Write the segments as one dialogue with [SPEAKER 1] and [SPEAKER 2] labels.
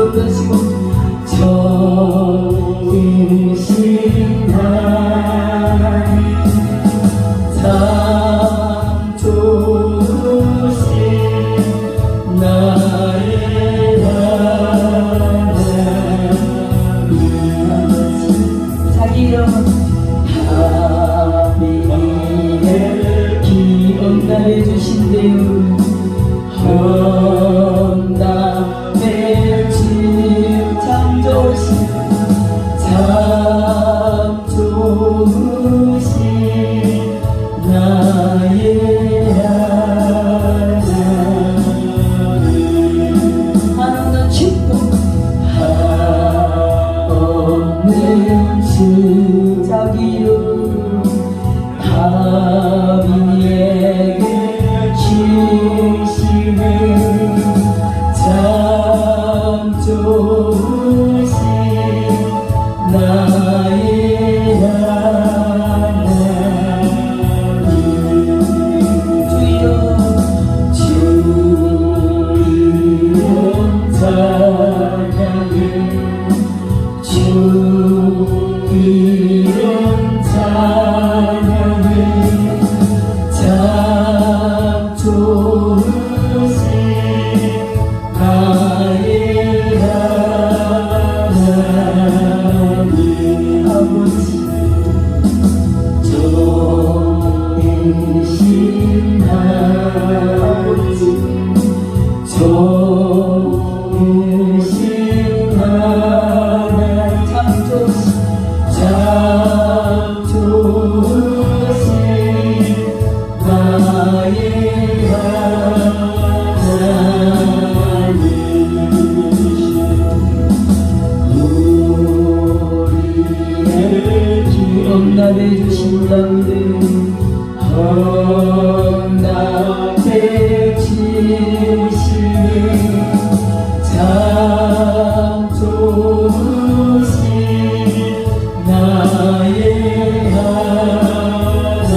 [SPEAKER 1] 기억하시고 좋으신 하나님 참 좋으신 나의 하나님 자기 이름은 하나님의 기억나게 주신대요 헌납의 집 참 좋으신 참 좋으신 나의 하나님 하나는 기쁨 없는 주 자기 이름 다윗에게 주시는 참 좋으신 나의 하나님 주 이름 찬양해 주 이름 찬양해 참 좋으신 나의 하나님 아버지 좋으신 아버지 좋으신 하나님 참 좋으신 참 좋으신 나의 하나님 우리를 기억나게 주신다는데 헌납해 주시는 참 좋으신 나의 하나님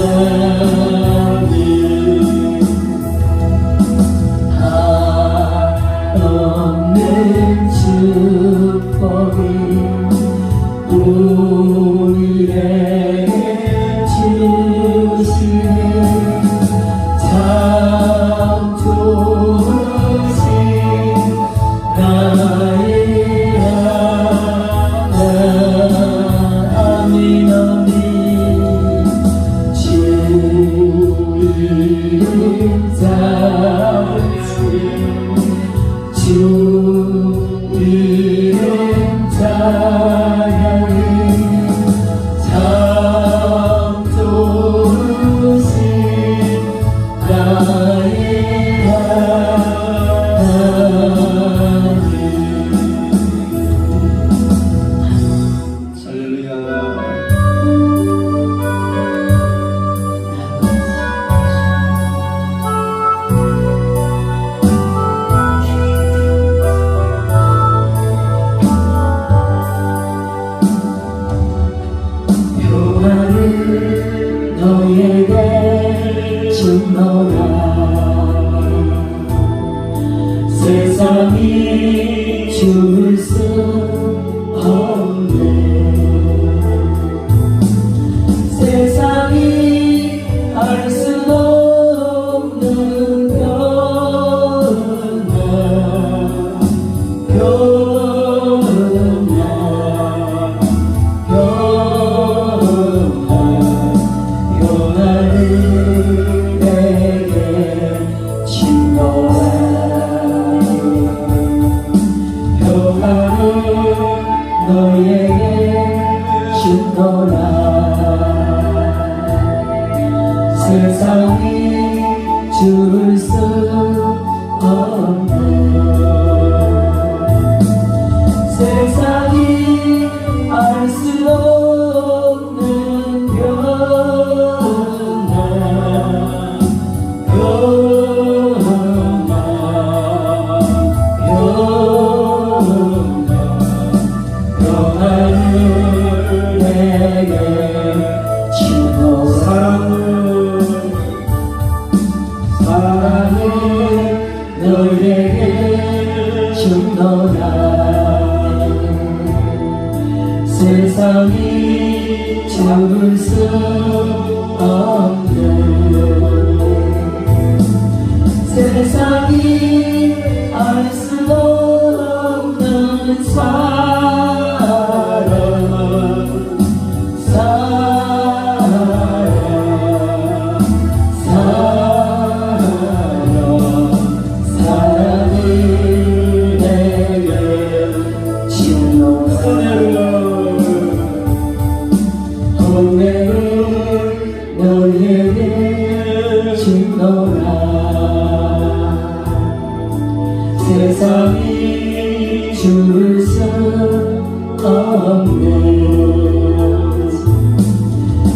[SPEAKER 1] 한없는 축복이 우리에게 주시는 참 좋으신 나의 하나님 아멘 주 이름 찬양해 주 이름 찬양해 참 좋으신 나의 하나님
[SPEAKER 2] 할렐루야.
[SPEAKER 1] 평안을 너에게 주노라 세상이 줄 수 없네 세상이 알 수 없는 평안을 내게 주노라 평안을 너에게 주노라 세상이 줄 수 없는 세상이 알 수 없는 평안을 내게 주노라 사랑을 너에게 주노라 세상이 잡을 수 없는 세상이 알 수 없는 사랑을 내게 주노라 은혜를 너에게 주노라 세상이 줄 수 없는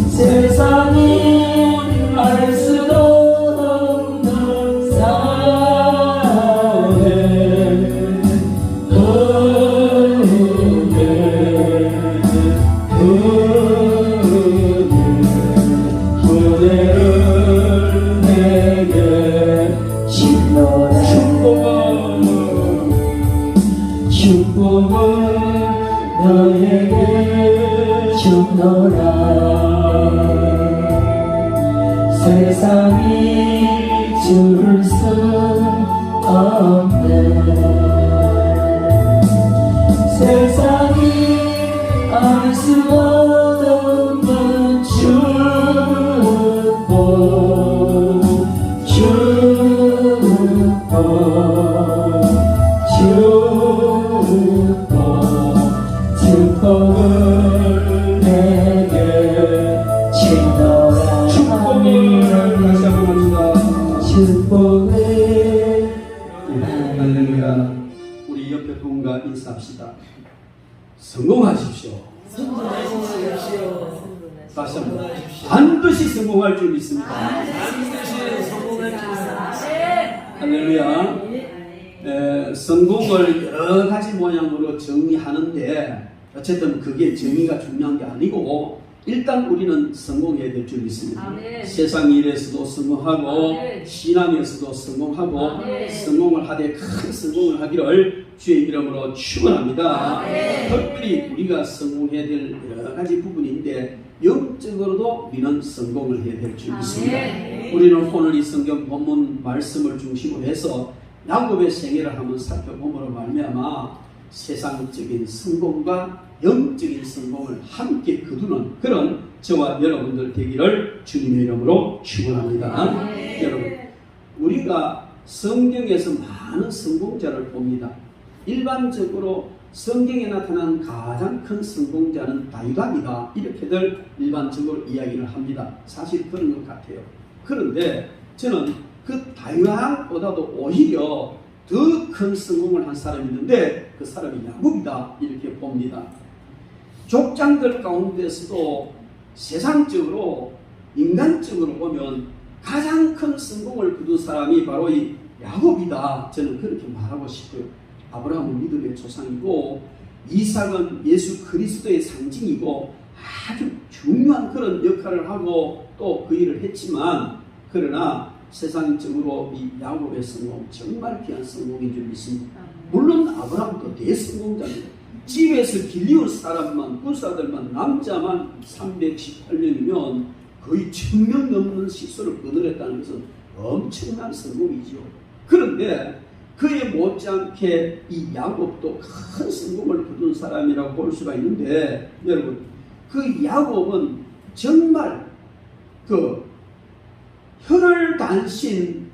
[SPEAKER 1] 세상이 알 수도 없는 사랑의 은혜를 내게 주노라 축복을 너에게 주노라 세상이 줄 수 없는 세상이 알 수 없는 축복 축복을 내게 주노라
[SPEAKER 2] 축복을 다시 한번 합시다.
[SPEAKER 1] 축복을
[SPEAKER 2] 할렐루야. 우리 옆에 분과 인사합시다. 성공하십시오. 다시 한번 반드시 성공할 줄 믿습니다. 할렐루야. 성공을 여러 가지 모양으로 정의하는데 어쨌든 그게 정의가 중요한 게 아니고 일단 우리는 성공해야 될 줄 믿습니다.
[SPEAKER 3] 아멘.
[SPEAKER 2] 세상 일에서도 성공하고
[SPEAKER 3] 아멘.
[SPEAKER 2] 신앙에서도 성공하고
[SPEAKER 3] 아멘.
[SPEAKER 2] 성공을 하되 큰 성공을 하기를 주의 이름으로 축원합니다.
[SPEAKER 3] 아멘.
[SPEAKER 2] 특별히 우리가 성공해야 될 여러 가지 부분인데 영적으로도 우리는 성공을 해야 될 줄 믿습니다.
[SPEAKER 3] 아멘.
[SPEAKER 2] 우리는 오늘 이 성경 본문 말씀을 중심으로 해서 야곱의 생애를 한번 살펴봄으로 말미암아 세상적인 성공과 영적인 성공을 함께 거두는 그런 저와 여러분들 되기를 주님의 이름으로 축원합니다.
[SPEAKER 3] 네.
[SPEAKER 2] 여러분, 우리가 성경에서 많은 성공자를 봅니다. 일반적으로 성경에 나타난 가장 큰 성공자는 다윗입니다. 이렇게들 일반적으로 이야기를 합니다. 사실 그런 것 같아요. 그런데 저는 그 다윗보다도 오히려 더 큰 성공을 한 사람이 있는데 그 사람이 야곱이다 이렇게 봅니다. 족장들 가운데서도 세상적으로 인간적으로 보면 가장 큰 성공을 거둔 사람이 바로 이 야곱이다. 저는 그렇게 말하고 싶어요. 아브라함은 믿음의 조상이고 이삭은 예수 그리스도의 상징이고 아주 중요한 그런 역할을 하고 또 그 일을 했지만 그러나 세상적으로 이 야곱의 성공 정말 귀한 성공인 줄 믿습니다. 물론 아브라함도 대성공자입니다. 집에서 길리온 사람만 군사들만 남자만 318명이면 거의 1000명 넘는 식소를 거느렸다는 것은 엄청난 성공이죠. 그런데 그에 못지않게 이 야곱도 큰 성공을 거둔 사람이라고 볼 수가 있는데 여러분 그 야곱은 정말 그 혈을 단신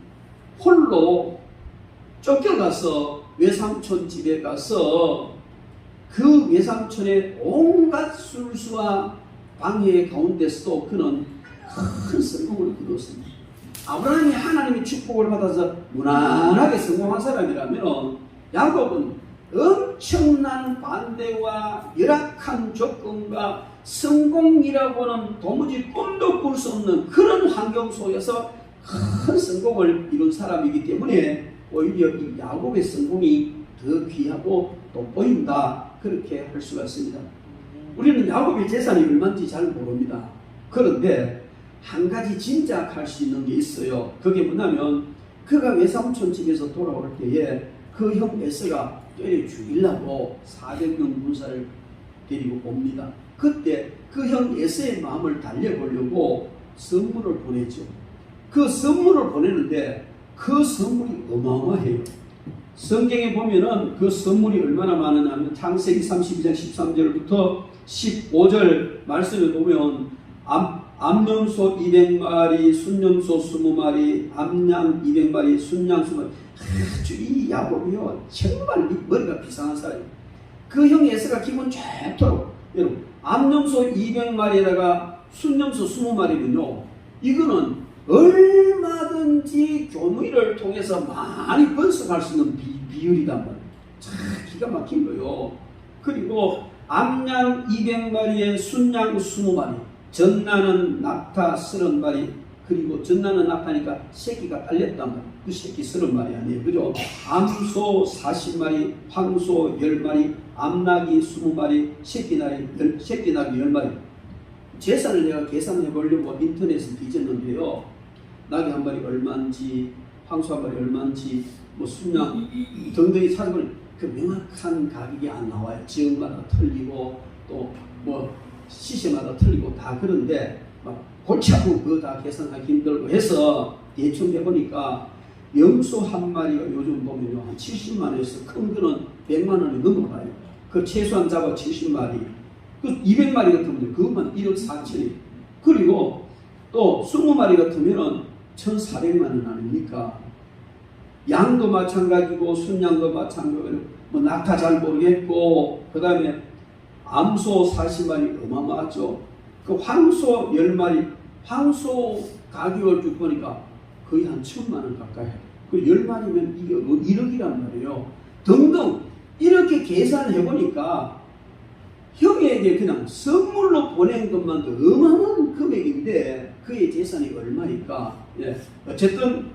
[SPEAKER 2] 홀로 쫓겨가서 외삼촌 집에 가서 그 외삼촌의 온갖 술수와 방해 가운데서도 그는 큰 성공을 거두었습니다. 아브라함이 하나님의 축복을 받아서 무난하게 성공한 사람이라면 야곱은 엄청난 반대와 열악한 조건과 성공이라고는 도무지 꿈도 꿀 수 없는 그런 환경 속에서 큰 성공을 이룬 사람이기 때문에 오히려 이 야곱의 성공이 더 귀하고 돋보인다 그렇게 할 수가 있습니다. 우리는 야곱의 재산이 얼마인지 잘 모릅니다. 그런데 한 가지 짐작할 수 있는 게 있어요. 그게 뭐냐면 그가 외삼촌 집에서 돌아올 때에 그 형 에서가 때려 죽이려고 400명 군사를 데리고 옵니다. 그때 그 형 에서의 마음을 달래보려고 선물을 보내죠. 그 선물을 보내는데 그 선물이 어마어마해요. 성경에 보면은 그 선물이 얼마나 많으냐 하면 창세기 32장 13절부터 15절 말씀에 보면 암염소 200마리, 순염소 20마리, 암양 200마리, 순양 20마리. 아주 이 야곱이요 정말 머리가 비상한 사람이에요. 그 형 에서가 기분 좋도록 여러분 암염소 200마리에다가 순염소 20마리면요 이거는 얼마든지 교무위를 통해서 많이 번성할 수 있는 비율이단 말이에요. 참 기가 막힌 거요. 그리고 암양 200마리에 순양 20마리, 전나는 낙타 30마리, 그리고 전나는 낙타니까 새끼가 딸렸단 말이에요. 그 새끼 30마리 아니에요. 그죠? 암소 40마리, 황소 10마리, 암낙이 20마리, 새끼낙이 10마리. 재산을 내가 계산해 보려고 인터넷에 뒤졌는데요. 낙이 한 마리 얼마인지, 황소 한 마리 얼마인지, 뭐 순양 등등이 찾아보니 그 명확한 가격이 안 나와요. 지역마다 틀리고 또 뭐 시세마다 틀리고 다 그런데 막 골치 아프고 그거 다 계산하기 힘들고 해서 대충 해보니까 염소 한 마리가 요즘 보면요 한 70만 원에서 큰 거는 100만 원이 넘어가요. 그 최소한 잡아 70마리. 그 200마리 같으면 그것만 1억 4천이. 그리고 또 20마리 같으면은 1,400만 원 아닙니까? 양도 마찬가지고 순양도 마찬가지고 뭐 낙타 잘 모르겠고 그 다음에 암소 40마리 어마어마하죠. 그 황소 10마리 황소 가격을 쭉 보니까 거의 한 1,000만 원 가까이. 그 10마리면 이게 1억이란 말이에요. 등등 이렇게 계산해 보니까 형에게 그냥 선물로 보낸 것만도 어마어마한 금액인데 그의 재산이 얼마니까 예. 어쨌든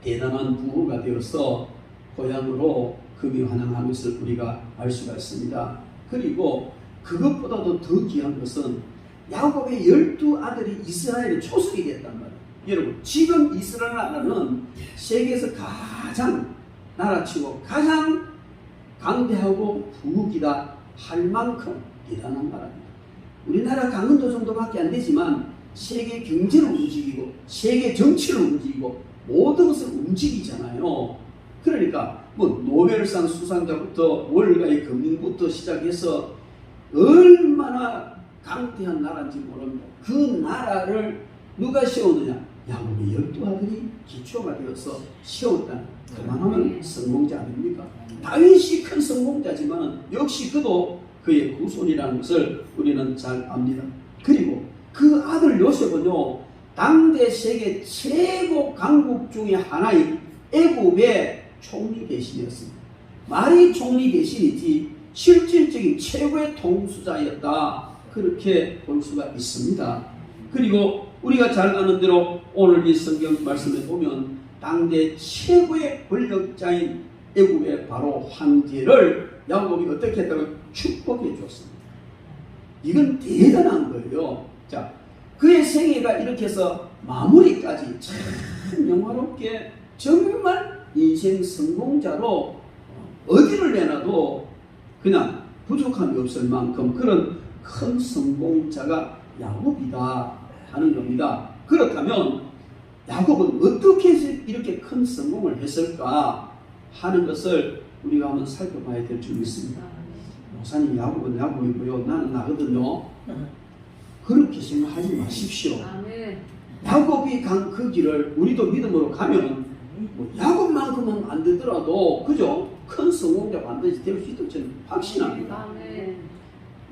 [SPEAKER 2] 대단한 부부가 되어서 고향으로 금이 환영한 것을 우리가 알 수가 있습니다. 그리고 그것보다도 더 귀한 것은 야곱의 12아들이 이스라엘의 초석이 됐단 말이에요. 여러분 지금 이스라엘 나라는 세계에서 가장 나라치고 가장 강대하고 부귀다 할 만큼 대단한 나라입니다. 우리나라 강원도 정도밖에 안 되지만 세계 경제를 움직이고 세계 정치를 움직이고 모든 것을 움직이잖아요. 그러니까 뭐 노벨상 수상자부터 월가의 금융부터 시작해서 얼마나 강대한 나라인지 모릅니다. 그 나라를 누가 세우느냐? 야곱의 12아들이 기초가 되어서 세웠다는 그만하면 성공자 아닙니까? 다윗이 큰 성공자지만 역시 그도 그의 후손이라는 것을 우리는 잘 압니다. 그리고 그 아들 요셉은요 당대 세계 최고 강국 중에 하나인 애굽의 총리 대신이었습니다. 말이 총리 대신이지 실질적인 최고의 통수자였다. 그렇게 볼 수가 있습니다. 그리고 우리가 잘 아는 대로 오늘 이 성경 말씀에 보면 당대 최고의 권력자인 애굽의 바로 황제를 야곱이 어떻게 했다고 축복해 줬습니다. 이건 대단한 거예요. 자, 그의 생애가 이렇게 해서 마무리까지 참 영화롭게 정말 인생 성공자로 어디를 내놔도 그냥 부족함이 없을 만큼 그런 큰 성공자가 야곱이다 하는 겁니다. 그렇다면 야곱은 어떻게 이렇게 큰 성공을 했을까 하는 것을 우리가 한번 살펴봐야 될 줄 믿습니다. 목사님 야곱은 야곱이고요 나는 나거든요. 그렇게 생각하지 마십시오. 야곱이 간 그 길을 우리도 믿음으로 가면 뭐 야곱만큼은 안 되더라도 그죠? 큰 성공자 반드시 될 수 있다고 저는 확신합니다.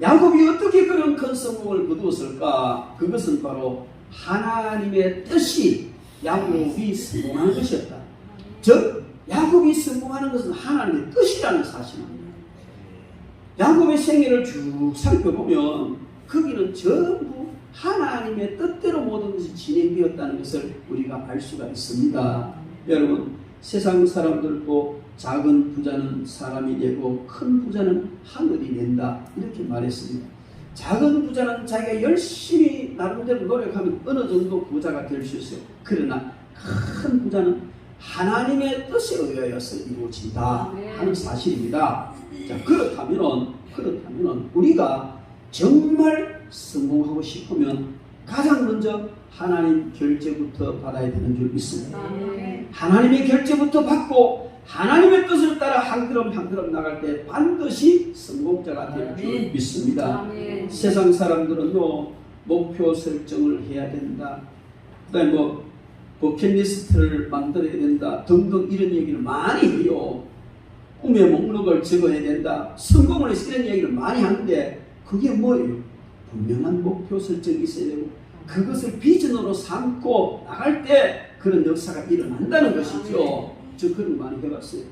[SPEAKER 2] 야곱이 어떻게 그런 큰 성공을 거두었을까? 그것은 바로 하나님의 뜻이 야곱이 성공한 것이었다. 즉 야곱이 성공하는 것은 하나님의 뜻이라는 사실입니다. 야곱의 생애를 쭉 살펴보면 거기는 전부 하나님의 뜻대로 모든 것이 진행되었다는 것을 우리가 알 수가 있습니다. 여러분 세상 사람들도 작은 부자는 사람이 되고 큰 부자는 하늘이 낸다 이렇게 말했습니다. 작은 부자는 자기가 열심히 나름대로 노력하면 어느 정도 부자가 될 수 있어요. 그러나 큰 부자는 하나님의 뜻에 의하여서 이루어진다 하는 사실입니다. 자, 그렇다면 우리가 정말 성공하고 싶으면 가장 먼저 하나님 결제부터 받아야 되는 줄 믿습니다. 하나님의 결제부터 받고 하나님의 뜻을 따라 한 걸음 한 걸음 나갈 때 반드시 성공자가 될 줄 믿습니다. 세상 사람들은요, 목표 설정을 해야 된다, 그다음에 뭐 버킷리스트를 만들어야 된다 등등 이런 얘기를 많이 해요. 꿈의 목록을 적어야 된다, 성공을 위해서 이런 얘기를 많이 하는데 그게 뭐예요? 분명한 목표 설정이 있어야 되고 그것을 비전으로 삼고 나갈 때 그런 역사가 일어난다는 것이죠. 저 그런 거 많이 해봤어요.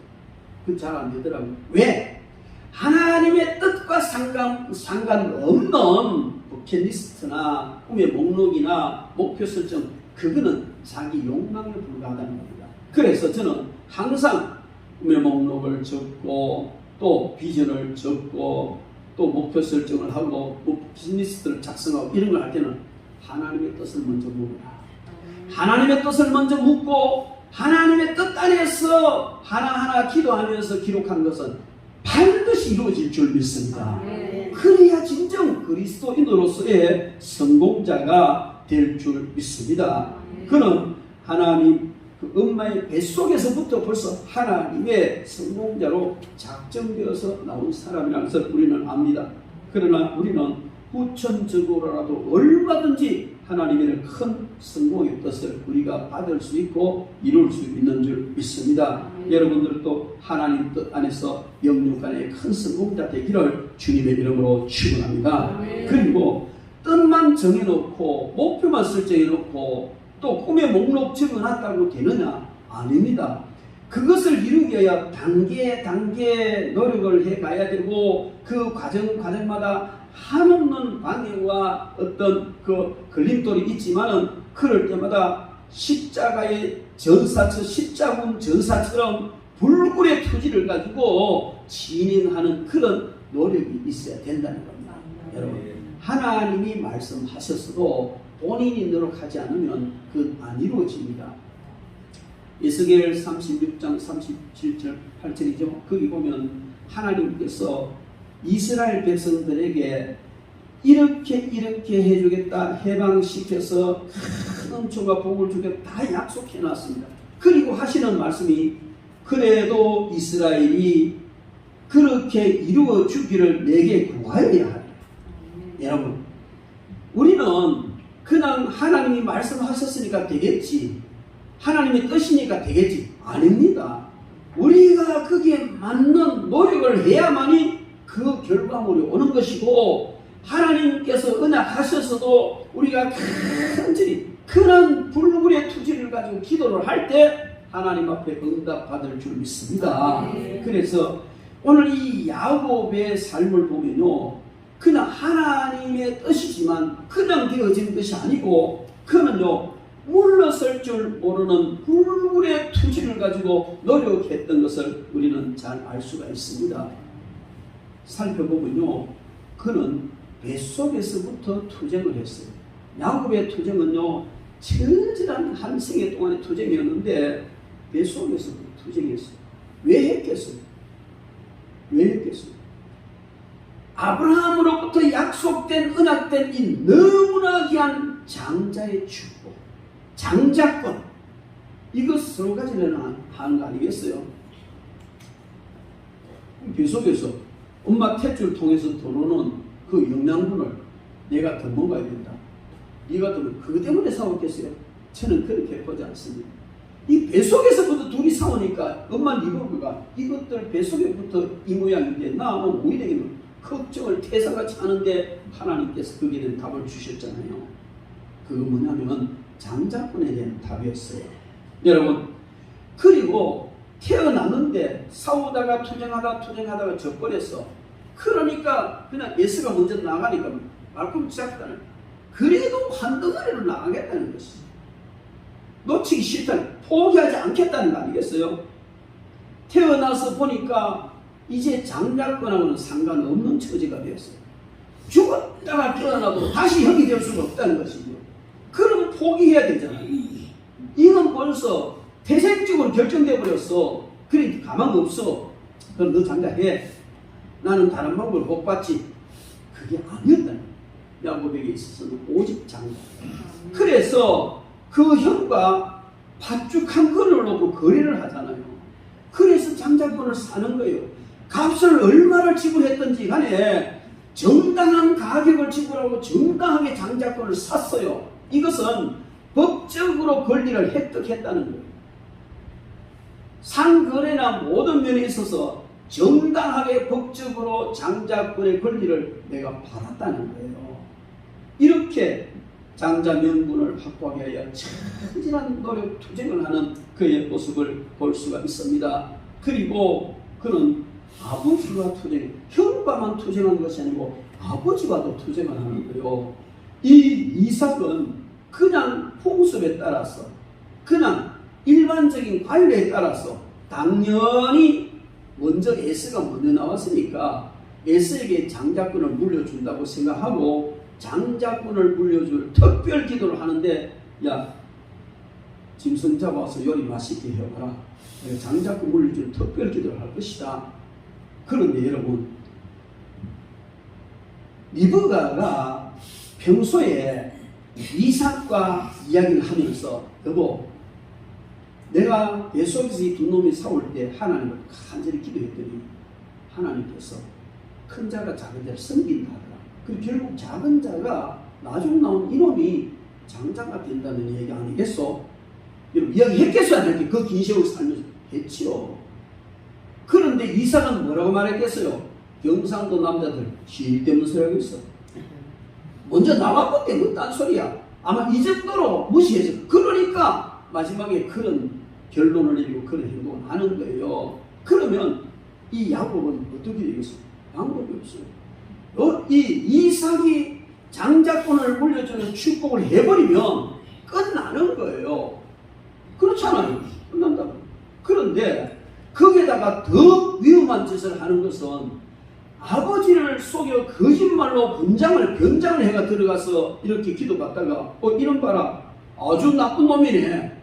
[SPEAKER 2] 그 잘 안 되더라고요. 왜? 하나님의 뜻과 상관없는 버킷리스트나 꿈의 목록이나 목표 설정, 그거는 자기 욕망에 불과하다는 겁니다. 그래서 저는 항상 꿈의 목록을 적고 또 비전을 적고 또 목표 설정을 하고 버킷리스트를 작성하고 이런 걸 할 때는 하나님의 뜻을 먼저 묻어라. 하나님의 뜻을 먼저 묻고 하나님의 뜻 안에서 하나하나 기도하면서 기록한 것은 반드시 이루어질 줄 믿습니다. 그래야 진정 그리스도인으로서의 성공자가 될 줄 믿습니다. 그는 하나님 그 엄마의 뱃속에서부터 벌써 하나님의 성공자로 작정되어서 나온 사람이라는 것을 우리는 압니다. 그러나 우리는 후천적으로라도 얼마든지 하나님의 큰 성공의 뜻을 우리가 받을 수 있고 이룰 수 있는 줄 믿습니다. 여러분들도 하나님 뜻 안에서 영육 안에 큰 성공자 되기를 주님의 이름으로 축원합니다. 그리고 뜻만 정해놓고 목표만 설정해놓고 또 꿈의 목록 적어놨다고 되느냐? 아닙니다. 그것을 이루기 위하여 단계 노력을 해가야 되고 그 과정마다 한없는 방해와 어떤 그 걸림돌이 있지만은 그럴 때마다 십자군 전사처럼 불굴의 투지를 가지고 진행하는 그런 노력이 있어야 된다는 겁니다. 여러분, 하나님이 말씀하셨어도 본인이 노력하지 않으면 그건 안 이루어집니다. 에스겔 36장 37절 8절이죠. 거기 보면 하나님께서 이스라엘 백성들에게 이렇게 해주겠다, 해방시켜서 큰 은총과 복을 주겠다 다 약속해 놨습니다. 그리고 하시는 말씀이 그래도 이스라엘이 그렇게 이루어 주기를 내게 구하여야 하리라. 여러분, 우리는 그냥 하나님이 말씀하셨으니까 되겠지, 하나님의 뜻이니까 되겠지, 아닙니다. 우리가 거기에 맞는 노력을 해야만이 그 결과물이 오는 것이고, 하나님께서 언약하셔서도 우리가 간절히 큰 불굴의 투지를 가지고 기도를 할 때 하나님 앞에 응답받을 줄 믿습니다. 그래서 오늘 이 야곱의 삶을 보면요, 그냥 하나님의 뜻이지만 그냥 되어진 것이 아니고 그는요, 물러설 줄 모르는 불굴의 투지를 가지고 노력했던 것을 우리는 잘 알 수가 있습니다. 살펴보면요, 그는 뱃속에서부터 투쟁을 했어요. 야곱의 투쟁은요, 처절한 한 생애 동안의 투쟁이었는데 뱃속에서부터 투쟁했어요. 왜 했겠어요? 아브라함으로부터 약속된, 언약된 이 너무나 귀한 장자의 축복, 장자권, 이거 서로 가지려는 하는 거 아니겠어요? 뱃속에서 엄마 탯줄 통해서 들어오는 그 영양분을 내가 더 먹어야 된다. 네가 더 그것 때문에 싸웠겠어요? 저는 그렇게 보지 않습니다. 이 뱃속에서부터 둘이 싸우니까 엄마 이거가 이것들 뱃속에부터 이 모양인데 나는 오히려 걱정을 태사같이 하는데 하나님께서 거기에 대한 답을 주셨잖아요. 그거 뭐냐면 장자권에 대한 답이었어요. 여러분, 그리고 태어났는데 싸우다가 투쟁하다가 져버렸어. 그러니까 그냥 예수가 먼저 나가니까 말끔 시작했다는, 그래도 한 덩어리로 나가겠다는 것이지. 놓치기 싫다는, 포기하지 않겠다는 거 아니겠어요? 태어나서 보니까 이제 장자권하고는 상관없는 처지가 되었어요. 죽었다가 태어나도 다시 형이 될 수가 없다는 것이죠. 그럼 포기해야 되잖아요. 이건 벌써 태생적으로 결정되어 버렸어. 그러니까 가망 없어. 그럼 너 장자해. 나는 다른 방법을 못 봤지. 그게 아니었다는 거예요. 야곱에게 있어서는 오직 장자. 그래서 그 형과 팥죽한 그릇을 놓고 거래를 하잖아요. 그래서 장자권을 사는 거예요. 값을 얼마를 지불했든지 간에 정당한 가격을 지불하고 정당하게 장자권을 샀어요. 이것은 법적으로 권리를 획득했다는 거예요. 상거래나 모든 면에 있어서 정당하게 법적으로 장자권의 권리를 내가 받았다는 거예요. 이렇게 장자 명분을 확보하기 위하여 천진한 노력 투쟁을 하는 그의 모습을 볼 수가 있습니다. 그리고 그는 아버지와 투쟁, 형과만 투쟁하는 것이 아니고 아버지와도 투쟁을 하는 거예요. 이 이삭은 그냥 풍습에 따라서, 그냥 일반적인 관례에 따라서 당연히 먼저 에서가 먼저 나왔으니까 에서에게 장자권을 물려준다고 생각하고 장자권을 물려줄 특별 기도를 하는데, 야, 짐승 잡아서 요리 맛있게 해봐라. 내가 장자권 물려줄 특별 기도를 할 것이다. 그런데 여러분, 리브가가 평소에 이삭과 이야기를 하면서, 여보, 내가 뱃속에서 이 두 놈이 싸울 때 하나님을 간절히 기도했더니 하나님께서 큰 자가 작은 자를 섬긴다 하더라. 그리고 결국 작은 자가 나중 나온 이놈이 장자가 된다는 얘기 아니겠어? 여러분, 이야기 했겠어요? 안 했겠어요? 그 긴 세월 살면서 했지요. 그런데 이삭은 뭐라고 말했겠어요? 경상도 남자들 쓸데없는 소리 하겠어. 먼저 나왔기 때문에 딴소리야. 아마 이 정도로 무시해서, 그러니까 마지막에 그런 결론을 내리고 그런 행동을 하는 거예요. 그러면 이 야곱은 어떻게 되겠어요? 방법이 없어요. 이 이삭이 장자권을 물려주는 축복을 해버리면 끝나는 거예요. 그렇잖아요. 끝난다고. 그런데 거기에다가 더 위험한 짓을 하는 것은 아버지를 속여 거짓말로 변장을 해가 들어가서 이렇게 기도받다가 이런 봐라, 아주 나쁜 놈이네.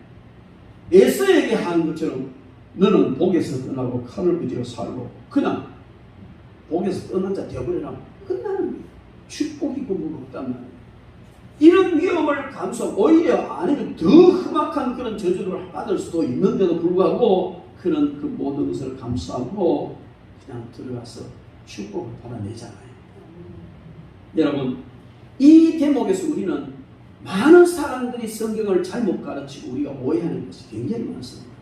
[SPEAKER 2] 에서에게 한 것처럼 너는 복에서 떠나고 칼을 부지로 살고 그냥 복에서 떠난 자 되어버리라. 끝나는 거예요. 축복이 그거 없단 말이에요. 이런 위험을 감수하고 오히려 아니면 더 험악한 그런 저주를 받을 수도 있는데도 불구하고 그는 그 모든 것을 감수하고 그냥 들어가서 축복을 받아내잖아요. 여러분, 이 대목에서 우리는 많은 사람들이 성경을 잘못 가르치고 우리가 오해하는 것이 굉장히 많습니다.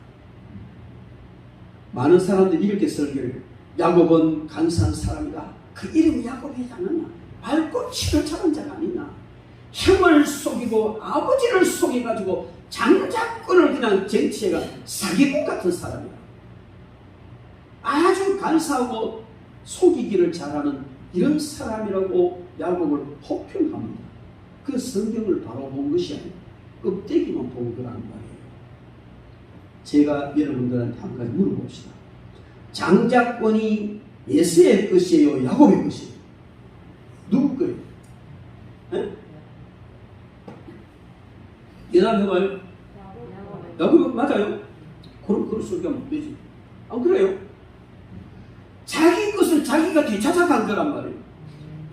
[SPEAKER 2] 많은 사람들이 이렇게 설교를, 야곱은 간사한 사람이다. 그 이름이 야곱이지 않느냐? 맑고 치를 찾은 자가 아니냐? 형을 속이고 아버지를 속여가지고 장자권을 그냥 쟁취해가 사기꾼 같은 사람이다. 아주 간사하고 속이기를 잘하는 이런 사람이라고 야곱을 폭평합니다. 그 성경을 바로 본 것이 아니고 껍데기만 본 거라는 말이에요. 제가 여러분들한테 한 가지 물어봅시다. 장자권이 에서의 것이에요? 야곱의 것이에요? 누구 거예요? 네? 대답해봐요. 야곱 맞아요? 그럴 수 없으면 되지. 안 그래요? 자기 것을 자기가 되찾아간 거란 말이에요.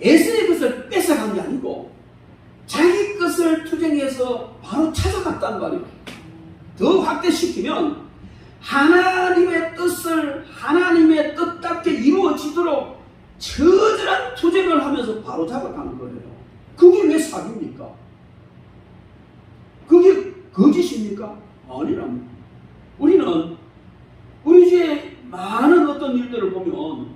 [SPEAKER 2] 에서의 것을 뺏어간 게 아니고 자기 것을 투쟁해서 바로 찾아갔단 말이에요. 더 확대시키면 하나님의 뜻을 하나님의 뜻답게 이루어지도록 처절한 투쟁을 하면서 바로 잡아가는 거예요. 그게 왜 사기입니까? 그게 거짓입니까? 아니랍니다. 우리는 우리 주에 많은 어떤 일들을 보면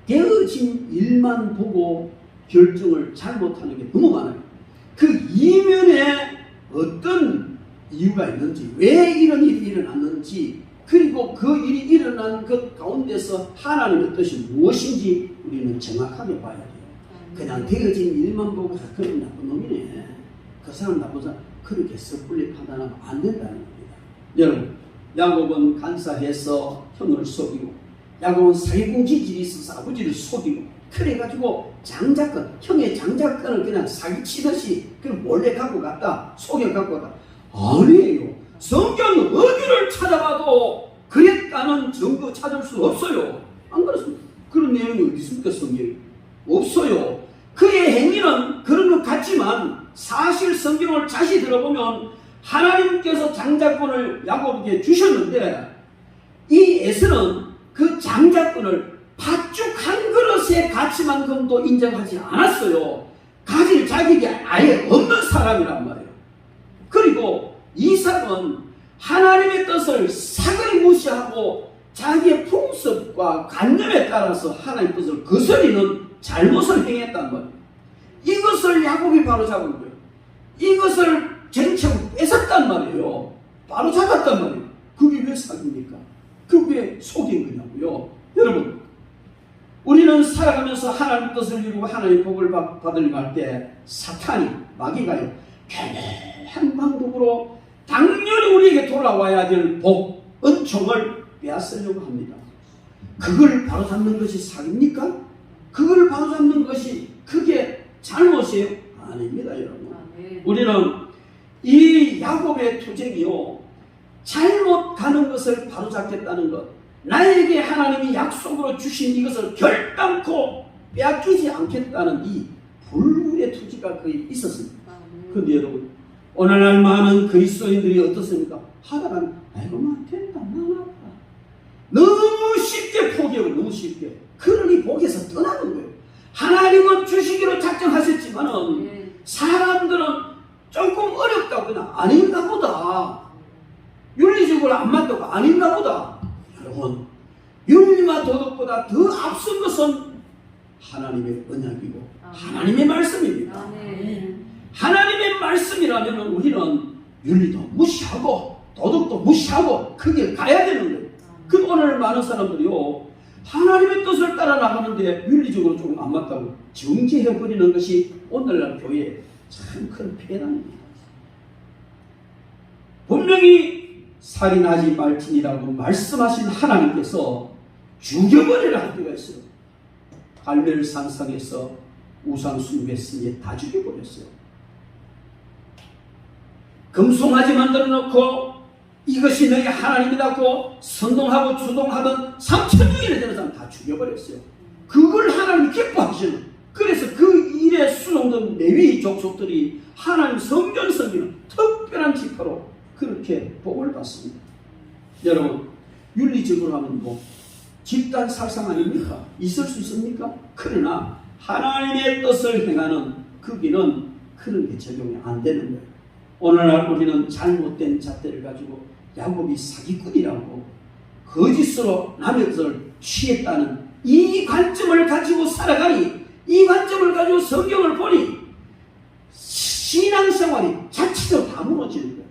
[SPEAKER 2] 되어진 일만 보고 결정을 잘못하는 게 너무 많아요. 그 이면에 어떤 이유가 있는지, 왜 이런 일이 일어났는지, 그리고 그 일이 일어난 것 가운데서 하나님의 뜻이 무엇인지 우리는 정확하게 봐야 돼요. 그냥 되어진 일만 보고 그런 나쁜 놈이네, 그 사람 나쁜 사람, 그렇게 섣불리 판단하면 안 된다는 겁니다. 여러분, 야곱은 간사해서 형을 속이고, 야곱은 사기꾼 기질이 있어서 아버지를 속이고, 그래가지고 장자권, 형의 장자권을 그냥 사기치듯이 그냥 몰래 갖고 갔다, 속여 갖고 갔다. 아니에요. 성경 어디를 찾아봐도 그랬다는 증거 찾을 수 없어요. 안 그렇습니까? 그런 내용이 어디 있습니까? 성경에. 없어요. 그의 행위는 그런 것 같지만 사실 성경을 다시 들어보면 하나님께서 장자권을 야곱에게 주셨는데 이 에서는 그 장자권을 팥죽 한 그릇의 가치만큼도 인정하지 않았어요. 가질 자격이 아예 없는 사람이란 말이에요. 그리고 이삭은 하나님의 뜻을 사그리 무시하고 자기의 풍습과 관념에 따라서 하나님의 뜻을 거스리는 잘못을 행했단 말이에요. 이것을 야곱이 바로잡은 거예요. 이것을 쟁취하고 뺏었단 말이에요. 바로잡았단 말이에요. 그게 왜 사기입니까? 그게 속인 거냐고요. 여러분, 우리는 살아가면서 하나님의 뜻을 이루고 하나님의 복을 받으려고 할 때 사탄이, 마귀가요, 교묘한 방법으로 당연히 우리에게 돌아와야 될 복, 은총을 빼앗으려고 합니다. 그걸 바로잡는 것이 사기입니까? 그걸 바로잡는 것이 그게 잘못이에요? 아닙니다, 여러분. 우리는 이 야곱의 투쟁이요, 잘못 가는 것을 바로잡겠다는 것, 나에게 하나님이 약속으로 주신 이것을 결단코 빼앗기지 않겠다는 이 불구의 투지가 거의 있었습니다. 그런데 여러분, 오늘날 많은 그리스도인들이 어떻습니까? 하다가 아이고 됐다, 나왔다, 너무 쉽게 포기하고 너무 쉽게, 그러니 복에서 떠나는 거예요. 하나님은 주시기로 작정하셨지만은 사람들은 조금 어렵다고 그냥 아닌가 보다, 윤리적으로 안 맞다고 아닌가 보다. 여러분, 윤리와 도덕보다 더 앞선 것은 하나님의 언약이고 하나님의 말씀입니다. 하나님의 말씀이라면 우리는 윤리도 무시하고 도덕도 무시하고 그게 가야 되는 거예요. 그 오늘 많은 사람들이요, 하나님의 뜻을 따라 나가는데 윤리적으로 조금 안 맞다고 정지해버리는 것이 오늘날 교회의 참 큰 폐단입니다. 분명히 살인하지 말지니라고 말씀하신 하나님께서 죽여버리라 할 때가 있어요. 갈멜 산상에서 우상 숭배했으니 다 죽여버렸어요. 금송아지 만들어 놓고 이것이 너희 하나님이라고 선동하고 주동하던 3,000명이나 되는 사람 다 죽여버렸어요. 그걸 하나님이 기뻐하시는, 그래서 그 일에 수종된 레위 족속들이 하나님 성전 섬기는 특별한 지파로 그렇게 복을 받습니다. 여러분, 윤리적으로 하면 뭐 집단 살상 아닙니까? 있을 수 있습니까? 그러나 하나님의 뜻을 행하는 그 길은 그런 게 적용이 안 되는 거예요. 오늘날 우리는 잘못된 잣대를 가지고 야곱이 사기꾼이라고 거짓으로 남의 것을 취했다는 이 관점을 가지고 살아가니, 이 관점을 가지고 성경을 보니 신앙생활이 자체적으로 다 무너지는 거예요.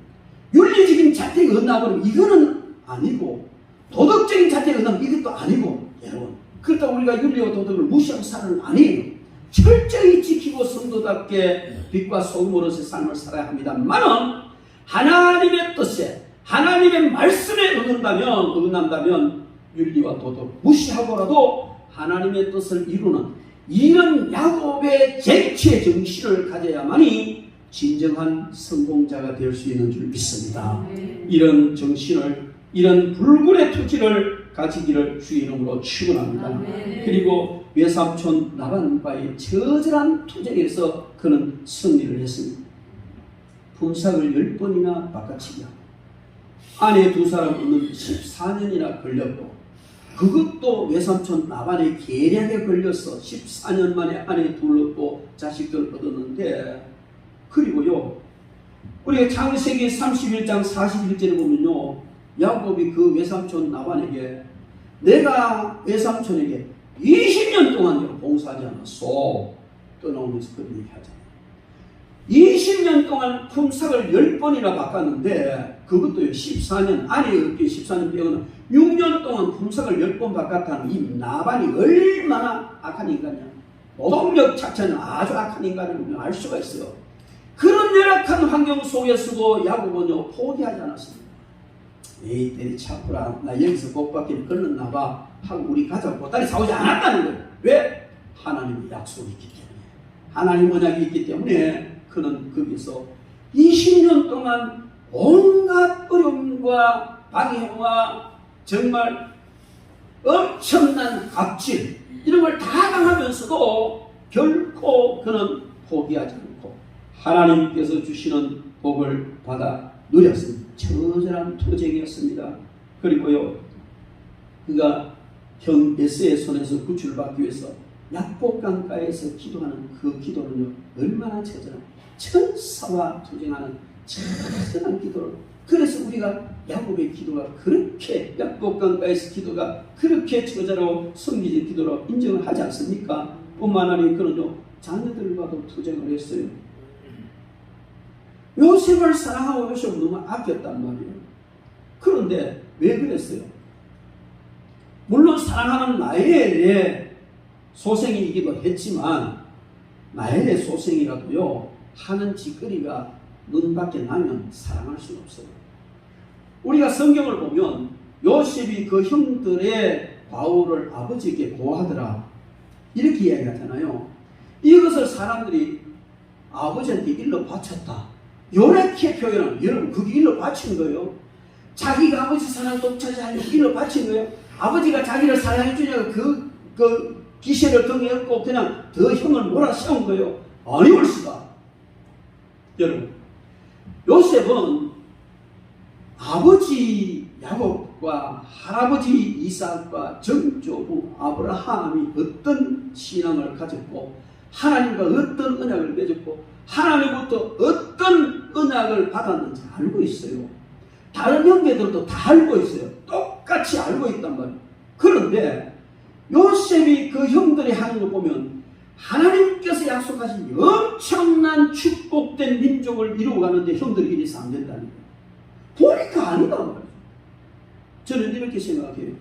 [SPEAKER 2] 윤리적인 잣대가 엇나버리면 이거는 아니고, 도덕적인 잣대가 엇나면 이것도 아니고, 여러분, 그렇다고 우리가 윤리와 도덕을 무시하고 사는 건 아니에요. 철저히 지키고 성도답게 빛과 소금으로서의 삶을 살아야 합니다만은 하나님의 뜻에, 하나님의 말씀에 어긋난다면 윤리와 도덕 무시하고라도 하나님의 뜻을 이루는 이런 야곱의 쟁취의 정신을 가져야만이 진정한 성공자가 될 수 있는 줄 믿습니다. 이런 정신을, 이런 불굴의 투지를 가지기를 주의 이름으로 축원합니다. 그리고 외삼촌 라반과의 처절한 투쟁에서 그는 승리를 했습니다. 품삯을 10번이나 바꿔치기 하고 아내 2사람 얻는 14년이나 걸렸고, 그것도 외삼촌 라반의 계략에 걸려서 14년 만에 아내 2를 얻고 자식들 얻었는데, 그리고요, 우리가 창세기 31장 41절에 보면요, 야곱이 그 외삼촌 라반에게 내가 외삼촌에게 20년 동안 봉사하지 않았어, 떠나오면서 그런 얘기 하잖아요. 20년 동안 품삯을 10번이나 바꿨는데, 그것도요 14년, 아내 없기 14년 빼고는 6년 동안 품삯을 10번 바꿨다는 이 라반이 얼마나 악한 인간이냐, 노동력 자체는 아주 악한 인간임을 알 수가 있어요. 그런 열악한 환경 속에서도 야곱은요 포기하지 않았습니다. 에이 때리차구라, 나 여기서 복받기는 걸렸나봐 하고 우리 가자고 보따리 사오지 않았다는 거예요. 왜? 하나님의 약속이 있기 때문에, 하나님 언약이 있기 때문에 그는 거기서 20년 동안 온갖 어려움과 방해와 정말 엄청난 갑질 이런 걸 다 당하면서 하면서도 결코 그는 포기하지 않고 하나님께서 주시는 복을 받아 누렸습니다. 처절한 투쟁이었습니다. 그리고요, 그가 형 에스의 손에서 구출받기 위해서 약복강가에서 기도하는 그 기도는요, 얼마나 처절한, 천사와 투쟁하는 처절한 기도를. 그래서 우리가 야곱의 기도가 그렇게, 약복강가에서 기도가 그렇게 처절하고 성기적 기도로 인정을 하지 않습니까? 뿐만 아니라 그는요, 자녀들과도 투쟁을 했어요. 요셉을 사랑하고 요셉을 너무 아꼈단 말이에요. 그런데 왜 그랬어요? 물론 사랑하는 라헬의 소생이기도 했지만 라헬의 소생이라도요, 하는 짓거리가 눈밖에 나면 사랑할 수가 없어요. 우리가 성경을 보면 요셉이 그 형들의 과오를 아버지에게 보호하더라 이렇게 이야기하잖아요. 이것을 사람들이 아버지한테 일러 바쳤다 이렇게 표현하면, 여러분 그게 일러 바친 거예요. 자기가 아버지 사랑 독차지하려고 일러 바친 거예요. 아버지가 자기를 사랑해 주냐고 그 기세를 등에 업고 그냥 더 형을 몰아세운 거예요. 아니올 수가. 여러분, 요셉은 아버지 야곱과 할아버지 이삭과 정조부 아브라함이 어떤 신앙을 가졌고 하나님과 어떤 언약을 맺었고 하나님부터 어떤 언약을 받았는지 알고 있어요. 다른 형제들도 다 알고 있어요. 똑같이 알고 있단 말이에요. 그런데 요셉이 그 형들이 하는 거 보면 하나님께서 약속하신 엄청난 축복된 민족을 이루어가는데 형들이 이래서 안 된다는 거예요. 보니까 아니단 말이에요. 저는 이렇게 생각해요.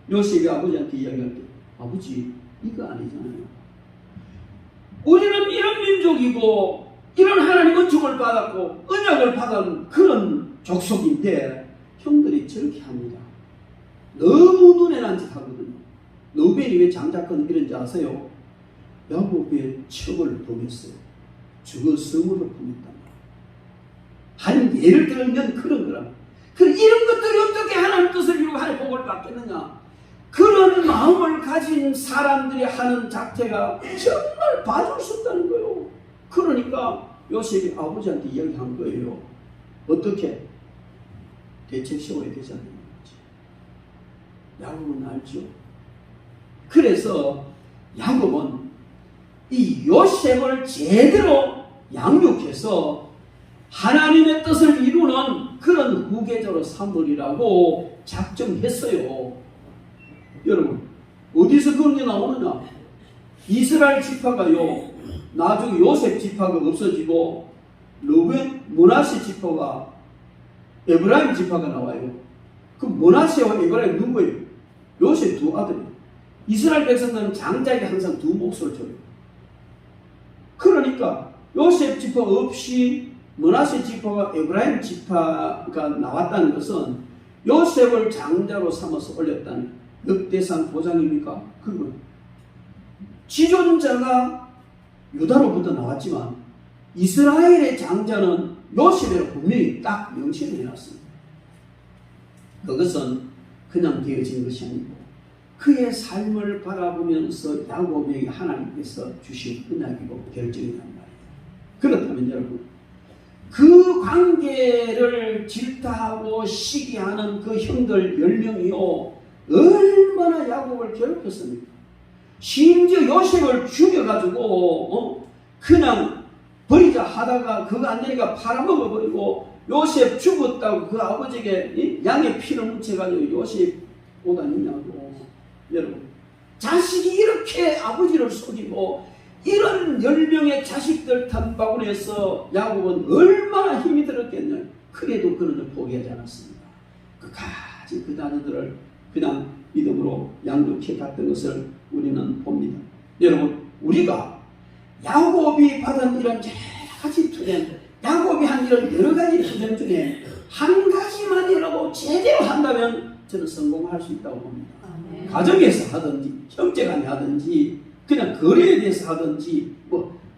[SPEAKER 2] 요셉이 아버지한테 이야기할 때, 아버지 이거 아니잖아요. 우리는 이런 민족이고 이런 하나님 은총을 받았고 언약을 받은 그런 족속인데 형들이 저렇게 합니다. 너무 눈에 난 짓 하거든요. 너벨이 왜 장자권 이런지 아세요? 야곱의 척을 보냈어요. 죽어 성으로 보냈단 말이에요. 한 예를 들면 그런 거라. 이런 것들이 어떻게 하나님 뜻을 이루고 하나님 복을 받겠느냐. 그런 마음을 가진 사람들이 하는 작태가 정말 봐줄 수 없다는 거예요. 그러니까 요셉이 아버지한테 이야기한 거예요. 어떻게? 대책 세워야 되지 않는 거지. 야곱은 알죠. 그래서 야곱은 이 요셉을 제대로 양육해서 하나님의 뜻을 이루는 그런 후계자로 삼으리라고 작정했어요. 여러분, 어디서 그런 게 나오느냐? 이스라엘 지파가요, 나중에 요셉 지파가 없어지고 르벤, 므낫세 지파가, 에브라임 지파가 나와요. 그 므낫세와 에브라임 누구예요? 요셉 두 아들이에요. 이스라엘 백성들은 장자에게 항상 두 몫을 줘요. 그러니까 요셉 지파 없이 므낫세 지파와 에브라임 지파가 나왔다는 것은 요셉을 장자로 삼아서 올렸다는 역대상 보장입니까? 그건 지존자가 유다로부터 나왔지만 이스라엘의 장자는 요셉이라고 분명히 딱 명시를 해놨습니다. 그것은 그냥 되어진 것이 아니고 그의 삶을 바라보면서 야곱에게 하나님께서 주신 은약이고 결정이란 말이에요. 그렇다면 여러분, 그 관계를 질타하고 시기하는 그 형들 10명이요 얼마나 야곱을 괴롭혔습니까? 심지어 요셉을 죽여가지고 그냥 버리자 하다가 그거 안 되니까 팔아먹어버리고 요셉 죽었다고 그 아버지에게 양의 피를 묻혀가지고 요셉 오다니냐고. 여러분, 자식이 이렇게 아버지를 속이고 이런 10명의 자식들 탐방울에서 야곱은 얼마나 힘이 들었겠냐. 그래도 그는 포기하지 않았습니다. 끝까지 그 자녀들을 그냥 믿음으로 양육해 갔던 것을 우리는 봅니다. 여러분, 우리가 야곱이 받은 이런 여러 가지 투쟁, 야곱이 한 이런 여러 가지 투쟁 중에 한 가지만이라도 제대로 한다면 저는 성공할 수 있다고 봅니다. 가정에서 하든지 형제간에 하든지 그냥 거래에 대해서 하든지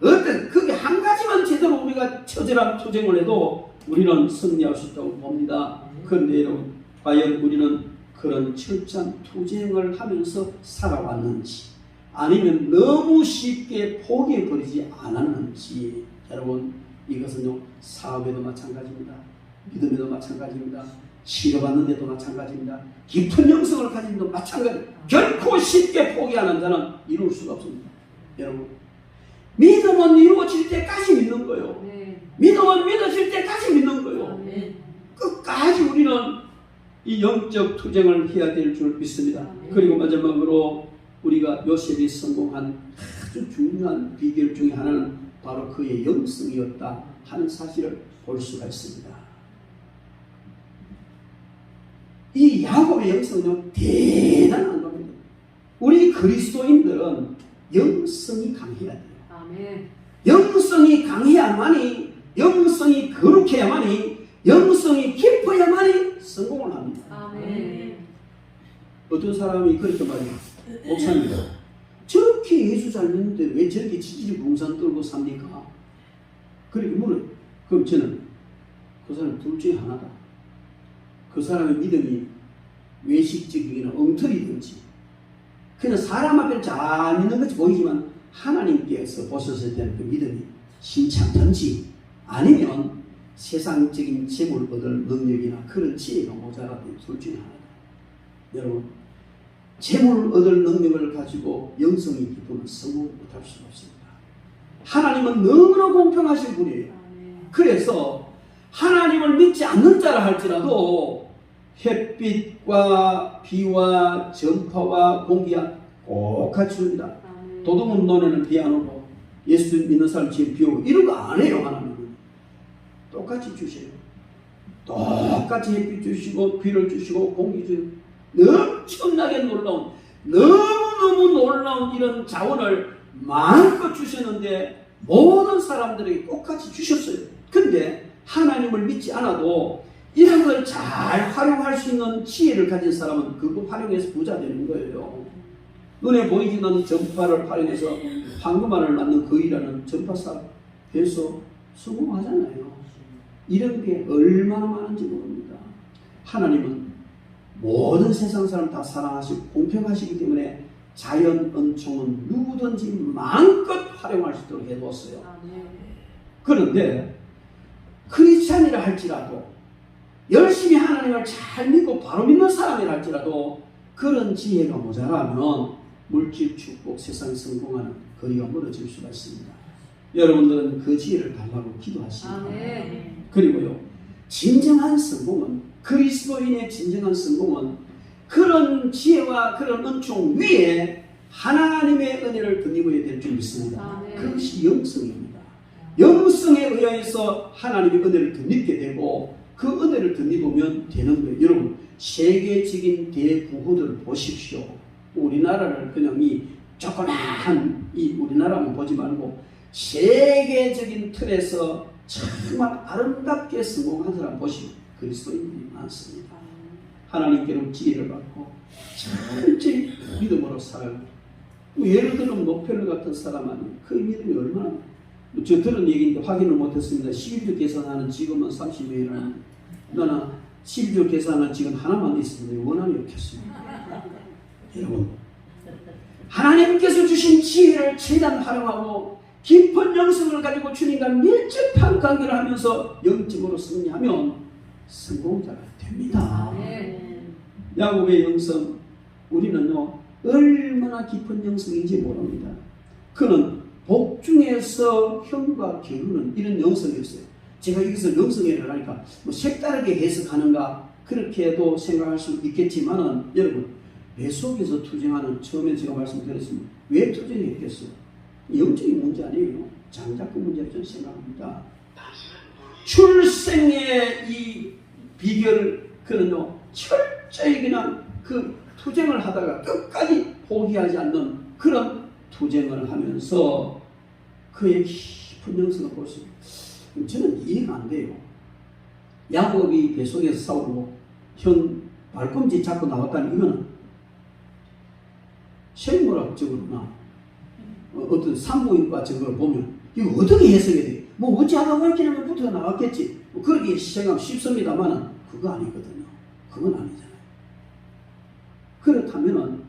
[SPEAKER 2] 어떤 그게 한 가지만 제대로 우리가 처절한 투쟁을 해도 우리는 승리할 수 있다고 봅니다. 그런데 여러분, 과연 우리는 그런 철저한 투쟁을 하면서 살아왔는지 아니면 너무 쉽게 포기해버리지 않았는지. 여러분, 이것은요, 사업에도 마찬가지입니다. 믿음에도 마찬가지입니다. 치료받는 데도 마찬가지입니다. 깊은 영성을 가진 데도 마찬가지입니다. 결코 쉽게 포기하는 자는 이룰 수가 없습니다. 여러분, 믿음은 이루어질 때까지 믿는 거예요. 믿음은 믿어질 때까지 믿는 거예요. 끝까지 우리는 이 영적 투쟁을 해야 될 줄 믿습니다. 그리고 마지막으로 우리가 요셉이 성공한 아주 중요한 비결 중에 하나는 바로 그의 영성이었다 하는 사실을 볼 수가 있습니다. 이 야곱의 영성은 대단한 겁니다. 우리 그리스도인들은 영성이 강해야 돼요.
[SPEAKER 3] 아멘.
[SPEAKER 2] 영성이 강해야만이, 영성이 거룩해야만이, 영성이 깊어야만이 성공을 합니다.
[SPEAKER 3] 아멘.
[SPEAKER 2] 어떤 사람이 그렇게 말해요. 목사님, 저렇게 예수 잘 믿는데 왜 저렇게 지지리 봉산 떨고 삽니까? 그렇게 물어요. 그럼 저는 그 사람 둘 중에 하나다. 그 사람의 믿음이 외식적이거나 엉터리든지 그냥 사람 앞에 잘 믿는 것이 보이지만 하나님께서 보셨을 때는 그 믿음이 신창든지 아니면 세상적인 재물 얻을 능력이나 그런 지혜가 모자라든 둘 중에 하나다. 여러분, 재물 얻을 능력을 가지고 영성이 깊으면 성공 못할 수가 없습니다. 하나님은 너무나 공평하신 분이에요. 그래서 하나님을 믿지 않는 자라 할지라도 햇빛과 비와 전파와 공기와 똑같이 줍니다. 도둑은 논에는 비 안 오고 예수 믿는 사람 집에 비 오고 이런 거 안 해요. 하나님은 똑같이 주셔요. 똑같이 햇빛 주시고 비를 주시고 공기 주시고 엄청나게 놀라운, 너무너무 놀라운 이런 자원을 마음껏 주셨는데 모든 사람들에게 똑같이 주셨어요. 근데 하나님을 믿지 않아도 이런 걸 잘 활용할 수 있는 지혜를 가진 사람은 그거 활용해서 부자 되는 거예요. 눈에 보이지 않는 전파를 활용해서 황금알을 낳는 거위라는 전파사 해서 성공하잖아요. 이런 게 얼마나 많은지 모릅니다. 하나님은 모든 세상 사람 다 사랑하시고 공평하시기 때문에 자연 은총은 누구든지 마음껏 활용할 수 있도록 해두었어요. 그런데 크리스찬이라 할지라도 열심히 하나님을 잘 믿고 바로 믿는 사람이라 할지라도 그런 지혜가 모자라면 물질 축복 세상에 성공하는 거리가 멀어질 수가 있습니다. 여러분들은 그 지혜를 달라고 기도하십니다. 그리고요, 진정한 성공은, 그리스도인의 진정한 성공은 그런 지혜와 그런 은총 위에 하나님의 은혜를 덧입어야 될 줄 믿습니다. 그것이 영성입니다. 영성에 의해서 하나님의 은혜를 덧입게 되고 그 은혜를 덧입으면 되는 거예요. 여러분, 세계적인 대부호들을 보십시오. 우리나라를 그냥 이 조그마한 이 우리나라만 보지 말고 세계적인 틀에서 정말 아름답게 성공한 사람 보시면 그리스도인들이 많습니다. 하나님께로 지혜를 받고 철저히 믿음으로 살아요. 예를 들면 노펠러 같은 사람 아니에요. 그 믿음이 얼마나, 저 들은 얘기인데 확인을 못했습니다. 11조 계산하는 지금은 30명이라는, 나는 11조 계산하는 지금 하나만 있으면 원한이 없겠습니다. 여러분, 하나님께서 주신 지혜를 최대한 활용하고 깊은 영성을 가지고 주님과 밀접한 관계를 하면서 영적으로 승리하면 성공자가 됩니다. 야곱의 영성, 우리는요 얼마나 깊은 영성인지 모릅니다. 그는 복중에서 형과 겨루는 이런 영성이었어요. 제가 여기서 영성이라고 하니까 뭐 색다르게 해석하는가 그렇게도 생각할 수 있겠지만은, 여러분, 배 속에서 투쟁하는, 처음에 제가 말씀드렸습니다. 왜 투쟁했겠어요? 영적인 문제 아니에요. 장자권 문제라고 저는 생각합니다. 출생의 이 비결을 그는요 철저히 그냥 그 투쟁을 하다가 끝까지 포기하지 않는 그런 투쟁을 하면서 그의 깊은 영성을 볼 수 있어요. 저는 이해가 안 돼요. 야곱이 뱃속에서 싸우고 형 발꿈치 잡고 나왔다는 이거는 생물학적으로나 어떤 산부인과적으로 보면 이거 어떻게 해석해야 돼? 뭐 어찌하다 이렇게 하면 붙어 나왔겠지. 뭐 그렇게 생각하면 쉽습니다만은 그거 아니거든요. 그건 아니잖아요. 그렇다면은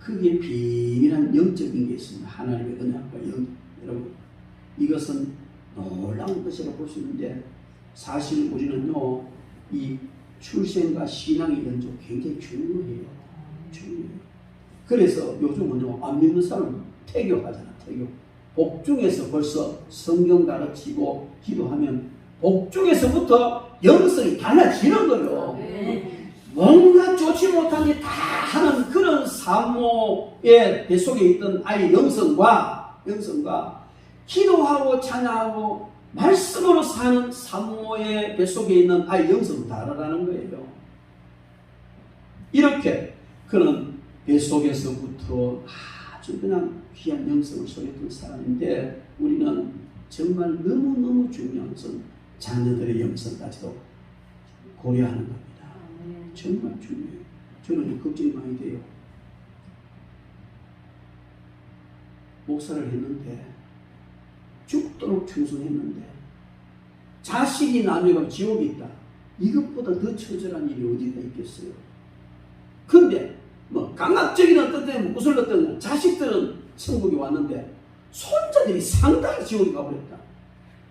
[SPEAKER 2] 그게 비밀한 영적인 게 있습니다. 하나님의 은혜과 여러분, 이것은 놀라운 것이라고 볼 수 있는데, 사실 우리는요, 이 출생과 신앙의 연조 굉장히 중요해요. 그래서 요즘은요, 안 믿는 사람은 태교하잖아. 태교. 복중에서 벌써 성경 가르치고 기도하면 복중에서부터 영성이 달라지는 거예요. 뭔가 좋지 못한 게 다 하는 그런 산모의 뱃속에 있던 아이의 영성과 기도하고 찬양하고 말씀으로 사는 산모의 뱃속에 있는 아이의 영성은 다르다는 거예요. 이렇게 그런 뱃속에서부터 아주 그냥 귀한 영성을 소유했던 사람인데, 우리는 정말 너무너무 중요한 것은 자녀들의 영성까지도 고려하는 겁니다. 정말 중요해요. 저는 걱정이 많이 돼요. 목사를 했는데, 죽도록 충성했는데, 자식이 나누면 지옥이 있다. 이것보다 더 처절한 일이 어디가 있겠어요? 근데 뭐 감각적인 어떤 때는 무슨 어떤 자식들은 천국에 왔는데 손자들이 상당히 지옥에 가버렸다.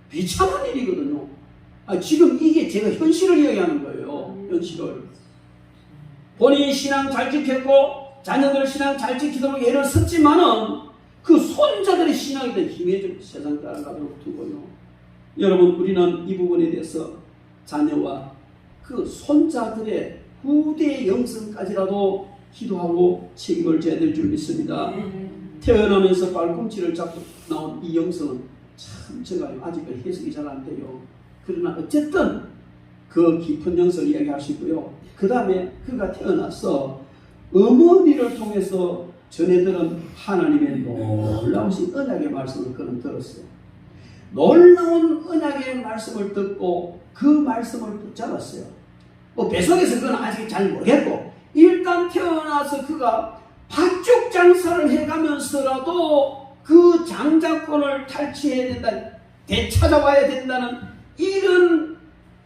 [SPEAKER 2] 비참한 일이거든요. 지금 이게 제가 현실을 이야기하는 거예요. 현실을. 본인이 신앙 잘 지켰고 자녀들 신앙 잘 지키도록 애를 썼지만은 그 손자들의 신앙에 대한 힘이 좀 세상 따라가도록 두고요. 여러분, 우리는 이 부분에 대해서 자녀와 그 손자들의 후대의 영성까지라도 기도하고 책임을 져야 될 줄 믿습니다. 태어나면서 발꿈치를 잡고 나온 이 영성은 참 제가 아직까지 해석이 잘 안 돼요. 그러나 어쨌든 그 깊은 영성을 이야기할 수 있고요. 그 다음에 그가 태어나서 어머니를 통해서 전해들은 하나님의 놀라우신 언약의 말씀을 그는 들었어요. 놀라운 언약의 말씀을 듣고 그 말씀을 붙잡았어요. 뱃속에서 그건 아직 잘 모르겠고, 일단 태어나서 그가 팥죽 장사를 해가면서라도 그 장자권을 탈취해야 된다, 되찾아와야 된다는 이런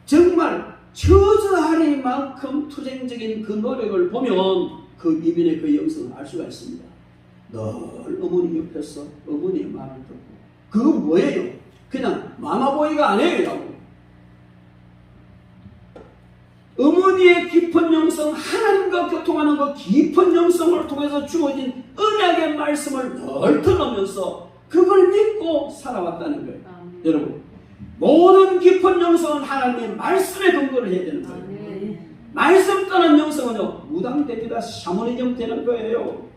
[SPEAKER 2] 정말 저주할 만큼 투쟁적인 그 노력을 보면 그 이민의 그 영성을 알 수가 있습니다. 늘 어머니 옆에서 어머니의 말을 듣고, 그건 뭐예요? 그냥 마마보이가 아니에요. 어머니의 깊은 영성, 하나님과 교통하는 그 깊은 영성을 통해서 주어진 언약의 말씀을 늘 들으면서 그걸 믿고 살아왔다는 거예요. 여러분, 모든 깊은 영성은 하나님의 말씀에 근거를 해야 되는 거예요. 말씀 떠난 영성은요, 무당됩니다. 샤머니즘 되는 거예요.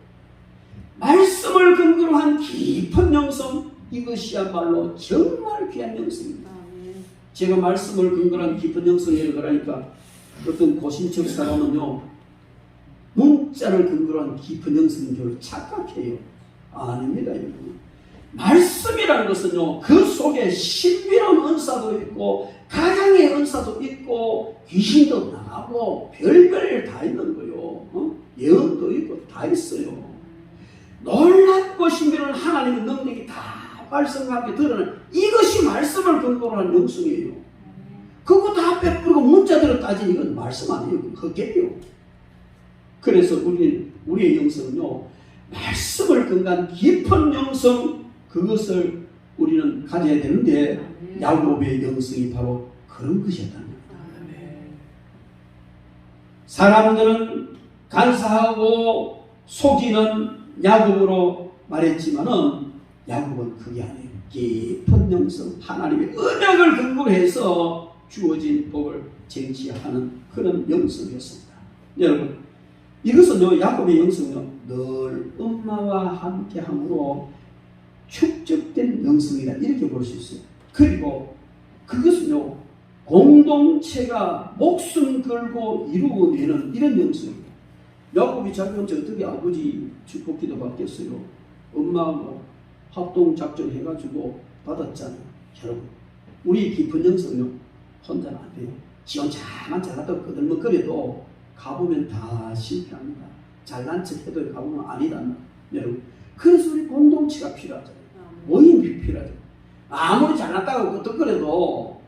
[SPEAKER 2] 말씀을 근거로 한 깊은 영성, 이것이야말로 정말 귀한 영성입니다. 제가 말씀을 근거로 한 깊은 영성이라고 그러니까 어떤 고신척 사람은요, 문자를 근거로 한 깊은 영성인 줄 착각해요. 아닙니다, 여러분. 말씀이라는 것은요, 그 속에 신비로운 은사도 있고 가장의 은사도 있고 귀신도 나가고 별별 다 있는 거예요. 예언도 있고 다 있어요. 놀랍고 신비로운 하나님의 능력이 다 말씀과 함께 드러나는, 이것이 말씀을 근거로 한 영성이에요. 그거 다 빼뿌리고 문자대로 따지니 이건 말씀 아니에요. 헛개요. 그래서 우리의 영성은요, 말씀을 근거한 깊은 영성, 그것을 우리는 가져야 되는데, 야곱의 영성이 바로 그런 것이었다는 겁니다. 사람들은 간사하고 속이는 야곱으로 말했지만은 야곱은 그게 아니에요. 깊은 영성, 하나님의 언약을 근거로 해서 주어진 복을 쟁취하는 그런 영성이었습니다. 여러분, 이것은요, 야곱의 영성은요, 늘 엄마와 함께함으로 축적된 영성이다, 이렇게 볼 수 있어요. 그리고 그것은요, 공동체가 목숨 걸고 이루어내는 이런 영성입니다. 야곱이 자기 혼자 어떻게 아버지 축복기도 받겠어요? 엄마하고 합동작전 해가지고 받았잖아요. 여러분, 우리 깊은 영성은요, 혼자는 안 돼요. 지 혼자만 잘났다고 거들먹거려도 가보면 다 실패합니다. 잘난 척 해도 가보면 아니다. 여러분, 그래서 우리 공동체가 필요하잖아요. 모임이 필요하죠. 아무리 잘났다고 끄떡거려도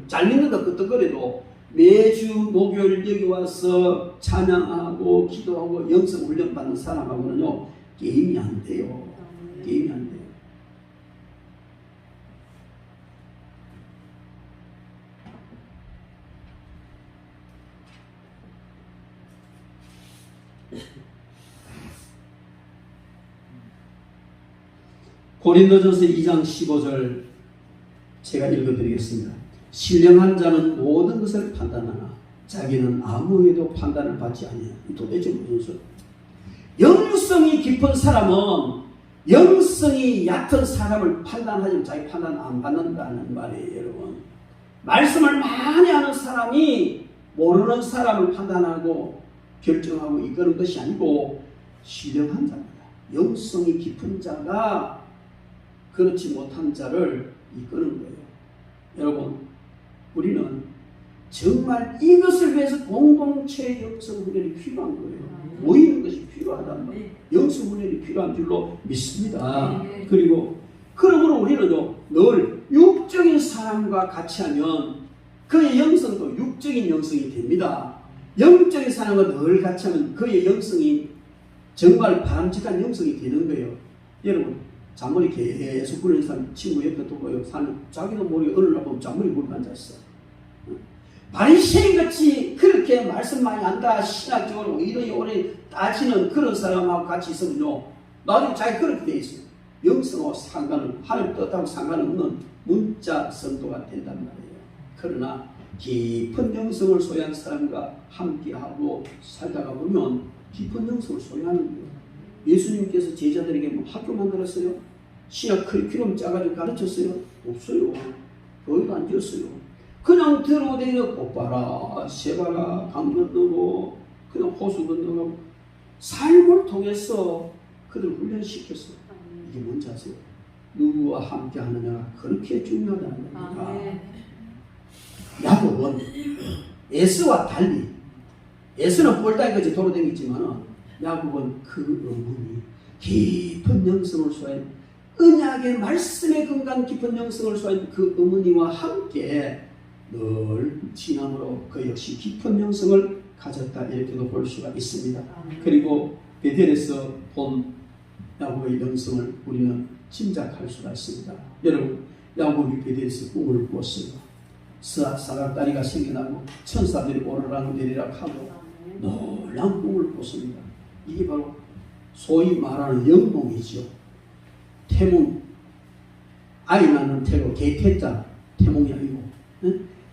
[SPEAKER 2] 잘 믿는다 끄떡거려도 매주 목요일 여기 와서 찬양하고 기도하고 영성 훈련 받는 사람하고는요 게임이 안 돼요. 게임이 안 돼요. 고린도전서 2장 15절 제가 읽어드리겠습니다. 신령한 자는 모든 것을 판단하나 자기는 아무에도 판단을 받지 아니하니. 도대체 무슨 소리? 영성이 깊은 사람은 영성이 얕은 사람을 판단하지만 자기 판단 안 받는다는 말이에요. 여러분, 말씀을 많이 하는 사람이 모르는 사람을 판단하고 결정하고 이끄는 것이 아니고 신령한 자입니다. 영성이 깊은 자가 그렇지 못한 자를 이끄는 거예요. 여러분, 우리는 정말 이것을 위해서 공동체 영성 훈련이 필요한 거예요. 모이는 것이 필요하단 말이에요. 영성 훈련이 필요한 줄로 믿습니다. 그리고 그러므로 우리는요 늘 육적인 사람과 같이 하면 그의 영성도 육적인 영성이 됩니다. 영적인 사람과 늘 같이 하면 그의 영성이 정말 바람직한 영성이 되는 거예요. 여러분, 잔머리 계속 굴리는 사람 친구 옆에 두고요. 자기도 모르게 어느 날 보면 잔머리 굴고 앉아있어. 바리새인같이 그렇게 말씀 많이 한다, 신학적으로 이러니 오래 따지는 그런 사람하고 같이 있으면요 나중에 자기 그렇게 돼 있어요. 영성하고 상관은, 하나님 뜻하고 상관없는 문자 성도가 된단 말이에요. 그러나 깊은 영성을 소유한 사람과 함께하고 살다가 보면 깊은 영성을 소유하는 거예요. 예수님께서 제자들에게 뭐 학교 만들었어요? 신학 커리큘럼 짜가지고 가르쳤어요? 없어요. 교회도 안 지었어요. 그냥 들어오대요. 꽃봐라, 새봐라, 강 건너고 그냥 호수 건너고 삶을 통해서 그들 훈련시켰어요. 이게 뭔지 아세요? 누구와 함께 하느냐가 그렇게 중요하다는 겁니다. 야곱은 에스와 달리, 에스는 꼴딱이같이 돌아다녔지만 야곱은 그 어머니 깊은 영성을 소유한 언약의 말씀에 근간 깊은 영성을 소유한 그 어머니와 함께 늘 지남으로 그 역시 깊은 영성을 가졌다, 이렇게도 볼 수가 있습니다. 그리고 베델에서 본 야곱의 영성을 우리는 짐작할 수가 있습니다. 여러분, 야곱이 베델에서 꿈을 꾸었어요. 사각다리가 생겨나고 천사들이 오르락 내리락 하고 놀라운 꿈을 꿨습니다. 이게 바로 소위 말하는 영몽이죠. 태몽, 아이 낳는 태로, 개태자, 태몽이 아니고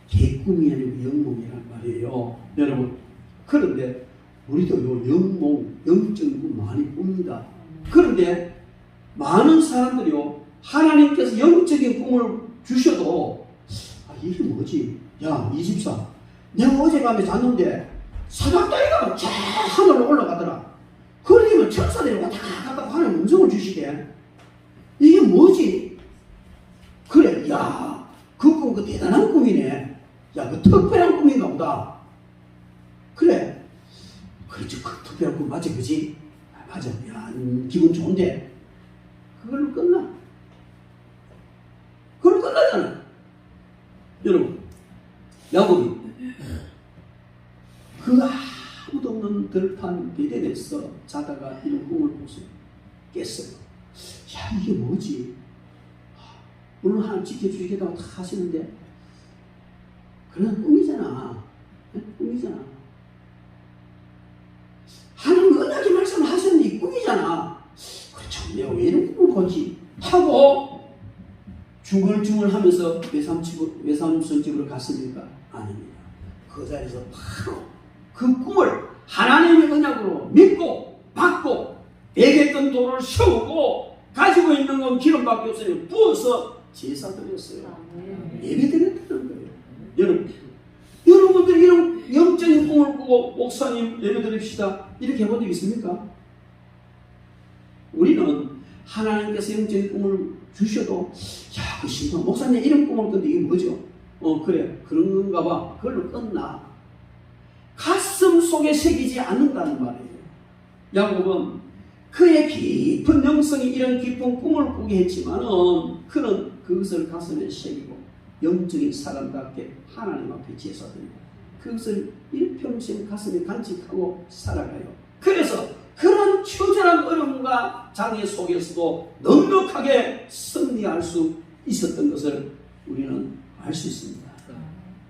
[SPEAKER 2] 개꿈이 아니고 영몽이란 말이에요. 여러분, 그런데 우리도 요 영몽, 영적인 꿈 많이 꿉니다. 그런데 많은 사람들이요 하나님께서 영적인 꿈을 주셔도 이게 뭐지? 야, 이 집사, 내가 어젯밤에 잤는데 사각다리가 쫙 하늘로 올라가더라. 그러면 천사들이 왔다 갔다 하는 음성을 주시게. 이게 뭐지? 그래, 야, 그 꿈, 그 대단한 꿈이네. 야, 그 특별한 꿈인가 보다. 그래, 그렇죠. 그 특별한 꿈 맞지, 그지? 맞아. 야, 기분 좋은데. 그걸로 끝나. 그걸로 끝나잖아. 여러분, 야곱이 그 아무도 없는 들판 베델에서 자다가 이런 꿈을 보고 깼어요. 야, 이게 뭐지? 물론 하나님 지켜주시겠다고 다 하시는데 그냥 꿈이잖아. 꿈이잖아. 하나님 언약의 말씀을 하셨는데 꿈이잖아. 그렇죠. 내가 왜 이런 꿈을 꿨지? 하고 중얼중얼 하면서 외삼촌 집으로 갔습니까? 아닙니다. 그 자리에서 바로 그 꿈을 하나님의 언약으로 믿고 받고 베겠던 돌을 세우고 가지고 있는 건 기름밖에 없어요. 부어서 제사 드렸어요. 예배 드렸다는 거예요. 여러분들이 이런 영적인 꿈을 꾸고 목사님 예배 드립시다 이렇게 해본 적 있습니까? 우리는 하나님께서 영적인 꿈을 주셔도 야, 그 신방 목사님 이런 꿈을 꿨는데 이게 뭐죠? 그래, 그런 건가 봐. 그걸로 끝나. 가슴 속에 새기지 않는다는 말이에요. 야곱은 그의 깊은 영성이 이런 깊은 꿈을 꾸게 했지만은 그는 그것을 가슴에 새기고 영적인 사람답게 하나님 앞에 제사드리고 그것을 일평생 가슴에 간직하고 살아가요. 그래서 그런 처절한 어려움과 장애 속에서도 넉넉하게 승리할 수 있었던 것을 우리는 알 수 있습니다.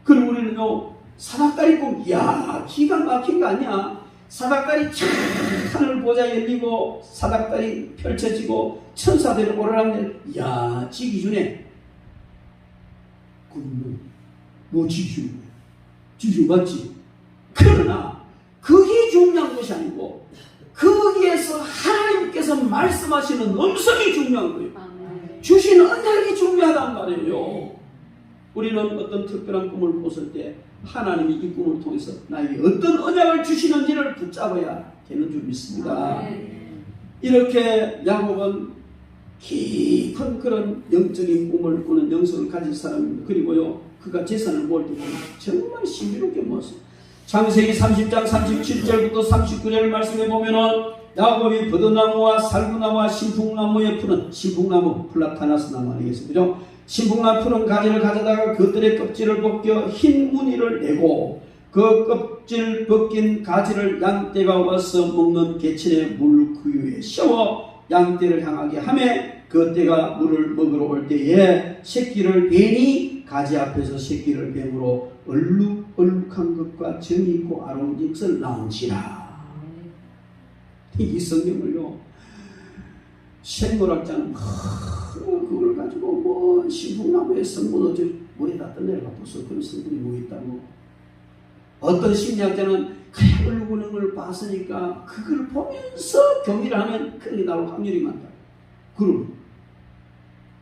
[SPEAKER 2] 그리고 우리는요, 사닥다리 꿈, 이야, 기가 막힌 거 아니야. 사닥다리 참 하늘 보자 열리고 사닥다리 펼쳐지고 천사들이 오르락내, 이야, 지기 전에 그건 뭐 지기 전에 지기 맞지? 그러나 그게 중요한 것이 아니고 거기에서 하나님께서 말씀하시는 음성이 중요한 거예요. 주신 언약이 중요하단 말이에요. 우리는 어떤 특별한 꿈을 꿨을 때 하나님이 이 꿈을 통해서 나에게 어떤 언약을 주시는지를 붙잡아야 되는 줄 믿습니다. 이렇게 야곱은 깊은 그런 영적인 꿈을 꾸는 영성을 가진 사람입니다. 그리고요, 그가 재산을 모을 때 보면 정말 신비롭게 모았어요. 창세기 30장 37절부터 39절 말씀에 보면은 야곱이 버드나무와 살구나무와 신풍나무에 푸는, 신풍나무 플라타나스 나무 아니겠습니까? 신풍나무 푸는 가지를 가져다가 그들의 껍질을 벗겨 흰 무늬를 내고 그 껍질 벗긴 가지를 양떼가 와서 먹는 개천의 물구유에 씌워 양떼를 향하게 하매 그 떼가 물을 먹으러 올 때에 새끼를 뱀이 가지 앞에서 새끼를 뱀으로 얼룩얼룩한 것과 정이 있고 아름다운 것을 낳은지라. 이 성경을요, 생물학자는 그걸 가지고 뭐 신풍나무에 성분 어째 물에다 떠내려가 벌써 그런 성분이 뭐 있다고. 어떤 심리학자는 그래 얼룩얼룩한 걸 봤으니까 그걸 보면서 교미를 하면 그런 게 나올 확률이 많다. 그럼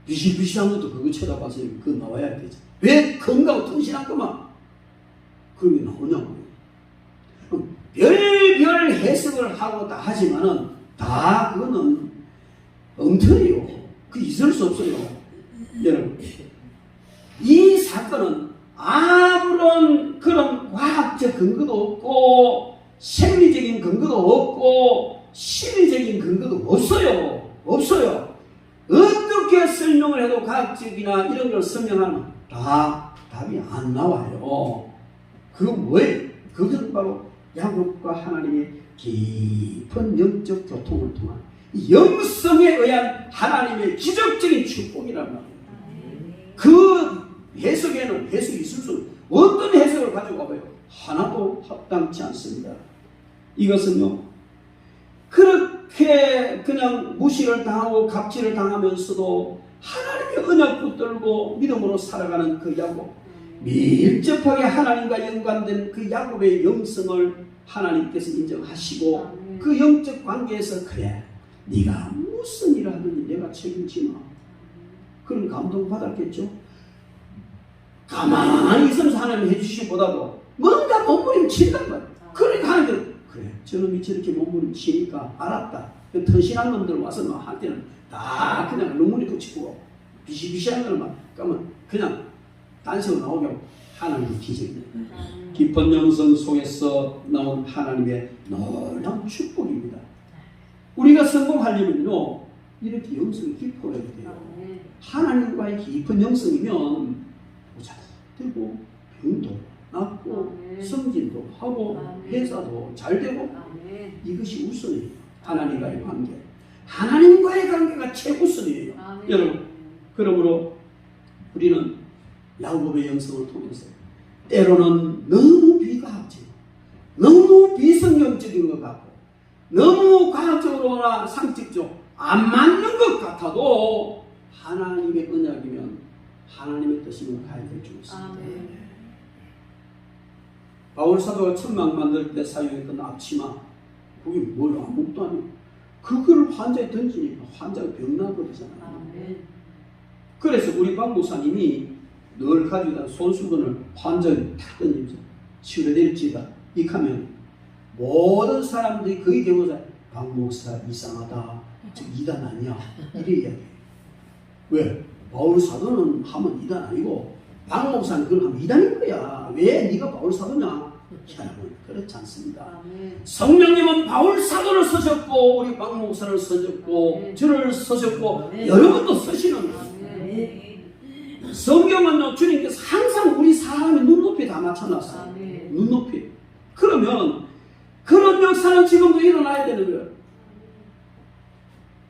[SPEAKER 2] 비실비실한 것도 그거 쳐다봤으니까 그거 나와야 되지. 왜 건강 튼실한 것만 그게 나오냐고. 별별 해석을 하고 다 하지만은 다 그거는 엉터리요. 그 있을 수 없어요. 여러분, 이 사건은 아무런 그런 과학적 근거도 없고 생리적인 근거도 없고 심리적인 근거도 없어요. 없어요. 어떻게 설명을 해도 과학적이나 이런 걸 설명하면 다 답이 안 나와요. 그건 뭐예요? 그것은 바로 야곱과 하나님의 깊은 영적 교통을 통한 영성에 의한 하나님의 기적적인 축복이란 말이에요. 그 해석에는 해석이 있을 수 없어요. 어떤 해석을 가지고 와봐요. 하나도 합당치 않습니다. 이것은요, 그렇게 그냥 무시를 당하고 갑질을 당하면서도 하나님의 언약 붙들고 믿음으로 살아가는 그 야곱, 밀접하게 하나님과 연관된 그 야곱의 영성을 하나님께서 인정하시고 그 영적 관계에서 그래, 네가 무슨 일을 하든지 내가 책임지마. 그런 감동 받았겠죠. 가만히 있으면서 하나님 해주시기보다도 뭔가 몸부림친단 말이야. 그러니까 하나님은 그래, 저놈이 저렇게 몸부림치니까 알았다. 튼실한 놈들 와서 막 한때는 다 그냥 눈물이 붙이고 비시비시한 것만 까면 그냥 단식으로 나오게 하고 하나님의 기적이에요. 깊은 영성 속에서 나온 하나님의 놀라운 축복입니다. 우리가 성공하려면요, 이렇게 영성이 깊어야 돼요. 하나님과의 깊은 영성이면 부자도 되고 병도 낫고 성진도 하고 회사도 잘 되고 이것이 우선이에요. 하나님과의 관계, 하나님과의 관계가 최우선이에요. 여러분, 그러므로 우리는 야곱의 영성을 통해서 때로는 너무 비과학적, 너무 비성경적인 것 같고 너무 과학적으로나 상식적으로 안 맞는 것 같아도 하나님의 언약이면 하나님의 뜻이면 가야 될 줄 있습니다. 바울 사도가 천막 만들 때 사용했던 앞치마, 그게 뭘 아무것도 아니고 그걸 환자에 던지니까 환자가 병나버리잖아요. 그래서 우리 박 목사님이 늘 가지고 다니는 손수건을 환자에 탁 던지면서 치료될지다 이하면 모든 사람들이 거의 대부분 박 목사 이상하다, 저 이단 아니야 이래 이야기해요. 왜? 바울 사도는 하면 이단 아니고 박 목사는 그걸 하면 이단인 거야. 왜 네가 바울 사도냐? 여러분, 그렇지 않습니다. 성령님은 바울 사도를 쓰셨고 우리 박 목사를 쓰셨고 저를 쓰셨고 여러분도 쓰시는 거예요. 성경은요, 주님께서 항상 우리 사람의 눈높이에 다 맞춰놨어요. 눈높이. 그러면 그런 역사는 지금도 일어나야 되는 거예요.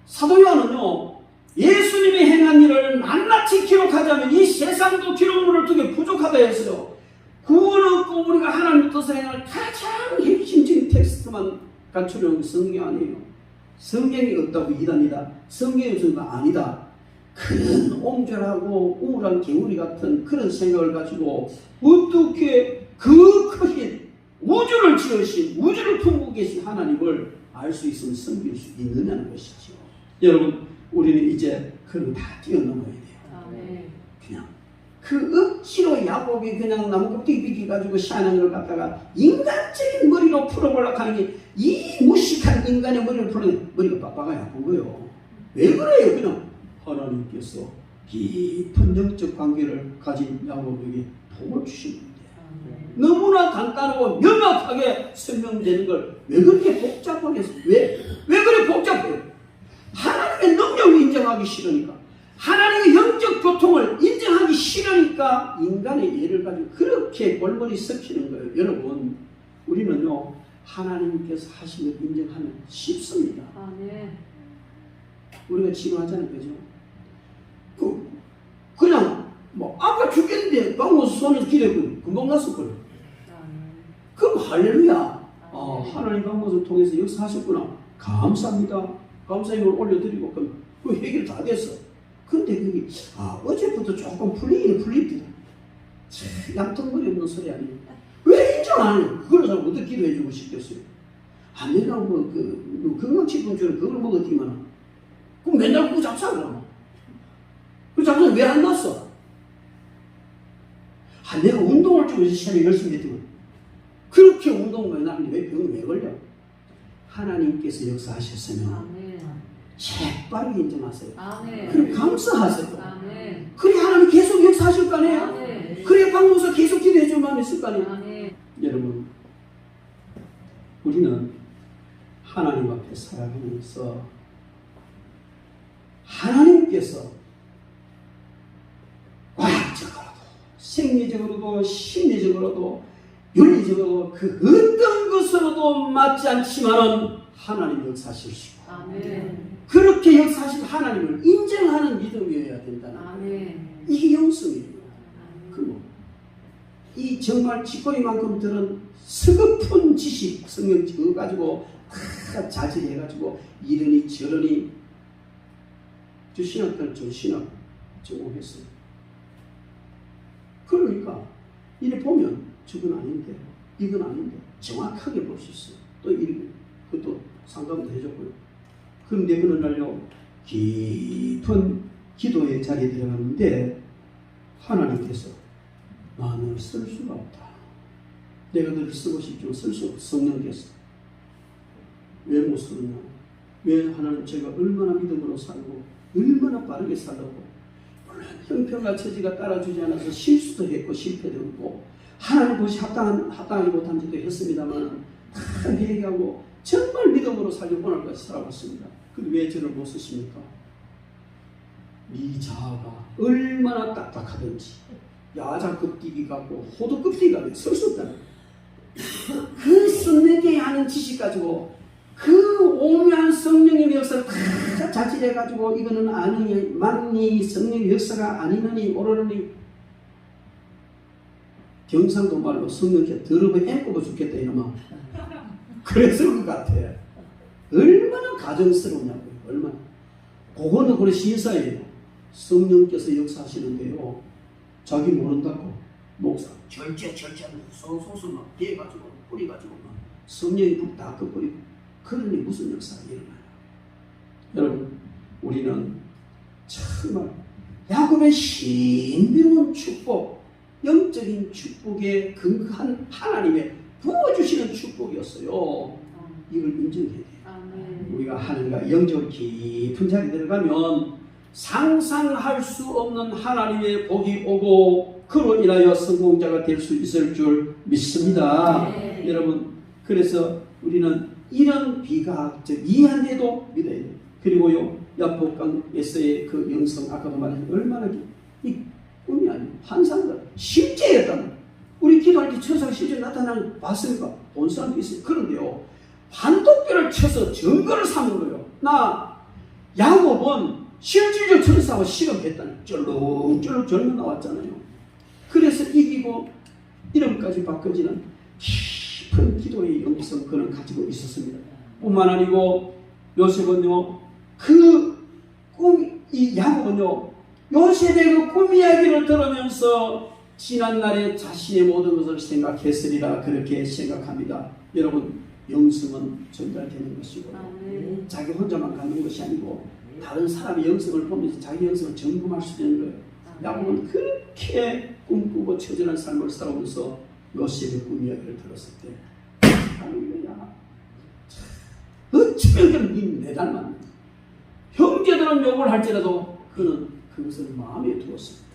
[SPEAKER 2] 사도 요한은요, 예수님이 행한 일을 낱낱이 기록하자면 이 세상도 기록물을 두개 부족하다 했어요. 구원 없고 우리가 하나님 뜻을 행할 가장 핵심적인 텍스트만 갖추려는 성경이 아니에요. 성경이 없다고 이단이다. 성경이 없으니까 아니다. 그런 옹졸하고 우울한 개구리 같은 그런 생각을 가지고 어떻게 그 크신 우주를 지으신 우주를 품고 계신 하나님을 알 수 있으면 섬길 수 있느냐는 것이죠. 여러분, 우리는 이제 그걸 다 뛰어넘어야 돼요. 그냥 그 억지로 야곱이 그냥 나무 껍데기 비켜가지고 시원한 걸 갖다가 인간적인 머리로 풀어보려고 하는 게 이 무식한 인간의 머리를 풀어내 머리가 빡빡하게 아픈 거예요. 왜 그래요? 그냥 하나님께서 깊은 영적 관계를 가진 야곱에게 복을 주신 건데 너무나 간단하고 명확하게 설명되는 걸 왜 그렇게 복잡하게 했어요? 왜 그래 복잡해요? 하나님의 능력을 인정하기 싫으니까, 하나님의 영적 교통을 인정하기 싫으니까 인간의 예를 가지고 그렇게 골머리 썩히는 거예요. 여러분, 우리는요 하나님께서 하신 걸 인정하면 쉽습니다. 우리가 지루하잖아요, 그죠? 그냥 뭐 아까 죽겠는데 방금 손을 기대고 금방 났을거예요. 그럼 할렐루야. 하나님 방법을 통해서 역사하셨구나. 감사합니다. 감사함을 올려드리고 그럼 그 해결 다 됐어. 근데 그게 어제부터 조금 풀리긴 풀립니다. 양통머리 없는 소리 아니에요. 왜 인정 안 해요? 그걸 사람 어떻게 기도해주고 싶겠어요? 내가 건강식품처럼 그걸 먹었지만 그럼 맨날 그거 잡사 그러면 그 잡사 왜 안 났어? 내가 운동을 좀 시간에 열심히 했더니 그렇게 운동을 나는데 왜 병이 왜 걸려? 하나님께서 역사하셨으면 재빠르게 인정하세요. 그럼 감사하세요. 그래 하나님 계속 역사하실 거 아니에요? 그래 방법에서 계속 기도해 줄 마음이 있을 거 아니에요? 여러분, 우리는 하나님 앞에 살아가면서 하나님께서 과학적으로도 생리적으로도 심리적으로도 윤리적으로 그 어떤 것으로도 맞지 않지만은 하나님 역사하시고 그렇게 역사하신 하나님을 인정하는 믿음이어야 된다는 이게 영성이에요. 그리고 이 정말 쥐꼬리만큼 들은 서글픈 지식 성경 가지고 다 자질해가지고 이러니 저러니 저 신학들 저 신학 전공했어요. 그러니까 이래 보면 저건 아닌데 이건 아닌데 정확하게 볼 수 있어요. 또 그것도 상담도 해줬고요. 그런데 어느 날요 깊은 기도의 자리에 들어갔는데 하나님께서 나는 쓸 수가 없다. 내가 너를 쓰고 싶지만 쓸 수 없어. 성령께서 왜 못 쓰느냐? 왜 하나님 제가 얼마나 믿음으로 살고 얼마나 빠르게 살라고 물론 형편과 처지가 따라주지 않아서 실수도 했고 실패도 했고 하나님 것이 합당하지 못한 짓도 했습니다만 다 회개하고 정말 믿음으로 살려고 오늘 까지 살아왔습니다. 근데 왜 저를 못 쓰십니까? 네 자아가 얼마나 딱딱하든지 야자 껍데기 같고 호두 껍데기 같고 쓸 수 없다는 그 쓰는 게 하는 지식 가지고 그 오묘한 성령의 역사를 다 자질해가지고 이거는 아니니 맞니 성령의 역사가 아니느니 오르느니 경상도 말로 성령께 더러워 앵꼬고 죽겠다 이놈아. 그래서 그 같아. 얼마나 가정스러우냐고요. 얼마나. 그거는 그래 신사예요. 성령께서 역사하시는데요. 자기 모른다고 목사 절제하고 소수 막 대가지고 뿌리가지고 막 성령이 불 다 꺼버리고 그러니 무슨 역사가 일어나요? 여러분, 우리는 정말 야곱의 신비로운 축복, 영적인 축복에 근거한 하나님의 부어주시는 축복이었어요. 이걸 인정해야 돼요. 우리가 하나님과 영적으로 깊은 자리에 들어가면 상상할 수 없는 하나님의 복이 오고 그로 인하여 성공자가 될 수 있을 줄 믿습니다. 여러분, 그래서 우리는 이런 비과학적 이해한데도 믿어야 돼요. 그리고요, 야복강에서의 그 영성, 아까도 말했지만 얼마나 이 꿈이 아니고 환상들, 실제였다는 우리 기도할 때 천사가 실제 나타나는 거 봤습니까? 본 사람도 있어요. 그런데요, 반도뼈를 쳐서 증거를 삼는 거예요. 나 야곱은 실질적 천사와 실험했다는 쫄룩쫄룩 절로 나왔잖아요. 그래서 이기고 이름까지 바꿔지는 깊은 기도의 영성 그는 가지고 있었습니다. 뿐만 아니고 요셉은요, 이 야곱은요, 요셉의 그 꿈 이야기를 들으면서 지난날에 자신의 모든 것을 생각했으리라 그렇게 생각합니다. 여러분, 영성은 전달되는 것이고 자기 혼자만 갖는 것이 아니고 다른 사람의 영성을 보면서 자기 영성을 점검할 수 있는 거예요. 야곱은 그렇게 꿈꾸고 처절한 삶을 살아오면서 요셉의 꿈 이야기를 들었을 때 할렐루야, 어찌면 그는 내 닮았네. 형제들은 욕을 할지라도 그는 그것을 마음에 두었습니다.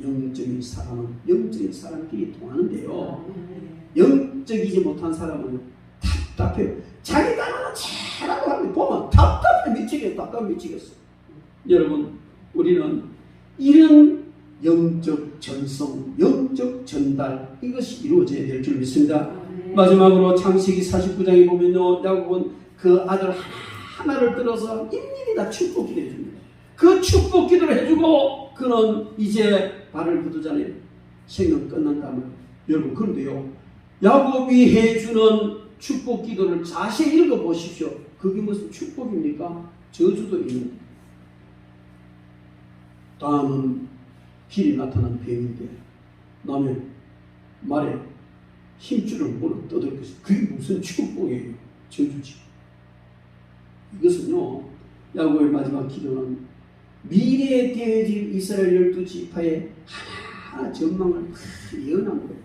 [SPEAKER 2] 영적인 사람은 영적인 사람끼리 통하는데요, 영적이지 못한 사람은 답답해요. 자기 닮아는 잘하고 하는데 보면 답답해 미치겠어. 답답해 미치겠어. 여러분, 우리는 이런 영적 전송, 영적 전달, 이것이 이루어져야 될 줄 믿습니다. 마지막으로 창세기 49장에 보면요, 야곱은 그 아들 하나를 들어서 일일이 다 축복 기도해 줍니다. 그 축복 기도를 해주고 그는 이제 발을 걷잖아요. 생명 끝난 다음에. 여러분, 그런데요, 야곱이 해주는 축복 기도를 자세히 읽어보십시오. 그게 무슨 축복입니까? 저주도 있는. 다음은 길이 나타난 뱀인데 남의 말에 힘줄을 물어 떠들 것이, 그게 무슨 축복이에요? 저주지. 이것은요, 야곱의 마지막 기도는 미래에 되어질 이스라엘 12지파의 하나하나 전망을 예언한 거예요.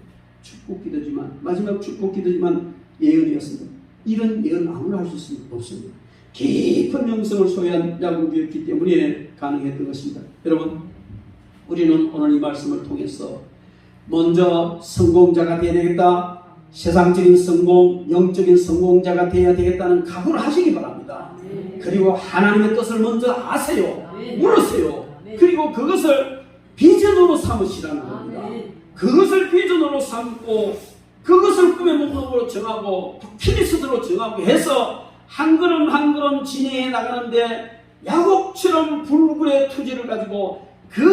[SPEAKER 2] 축복 기도지만, 마지막 축복 기도지만 예언이었습니다. 이런 예언 아무나 할 수 없습니다. 깊은 영성을 소유한 야곱이었기 때문에 가능했던 것입니다. 여러분, 우리는 오늘 이 말씀을 통해서 먼저 성공자가 되어야 되겠다, 세상적인 성공, 영적인 성공자가 되어야 되겠다는 각오를 하시기 바랍니다. 그리고 하나님의 뜻을 먼저 아세요. 물으세요. 그리고 그것을 비전으로 삼으시라는 겁니다. 그것을 비전으로 삼고 그것을 꿈의 목록으로 정하고 키리스트로 정하고 해서 한 걸음 한 걸음 진행해 나가는데 야곱처럼 불굴의 투지를 가지고 그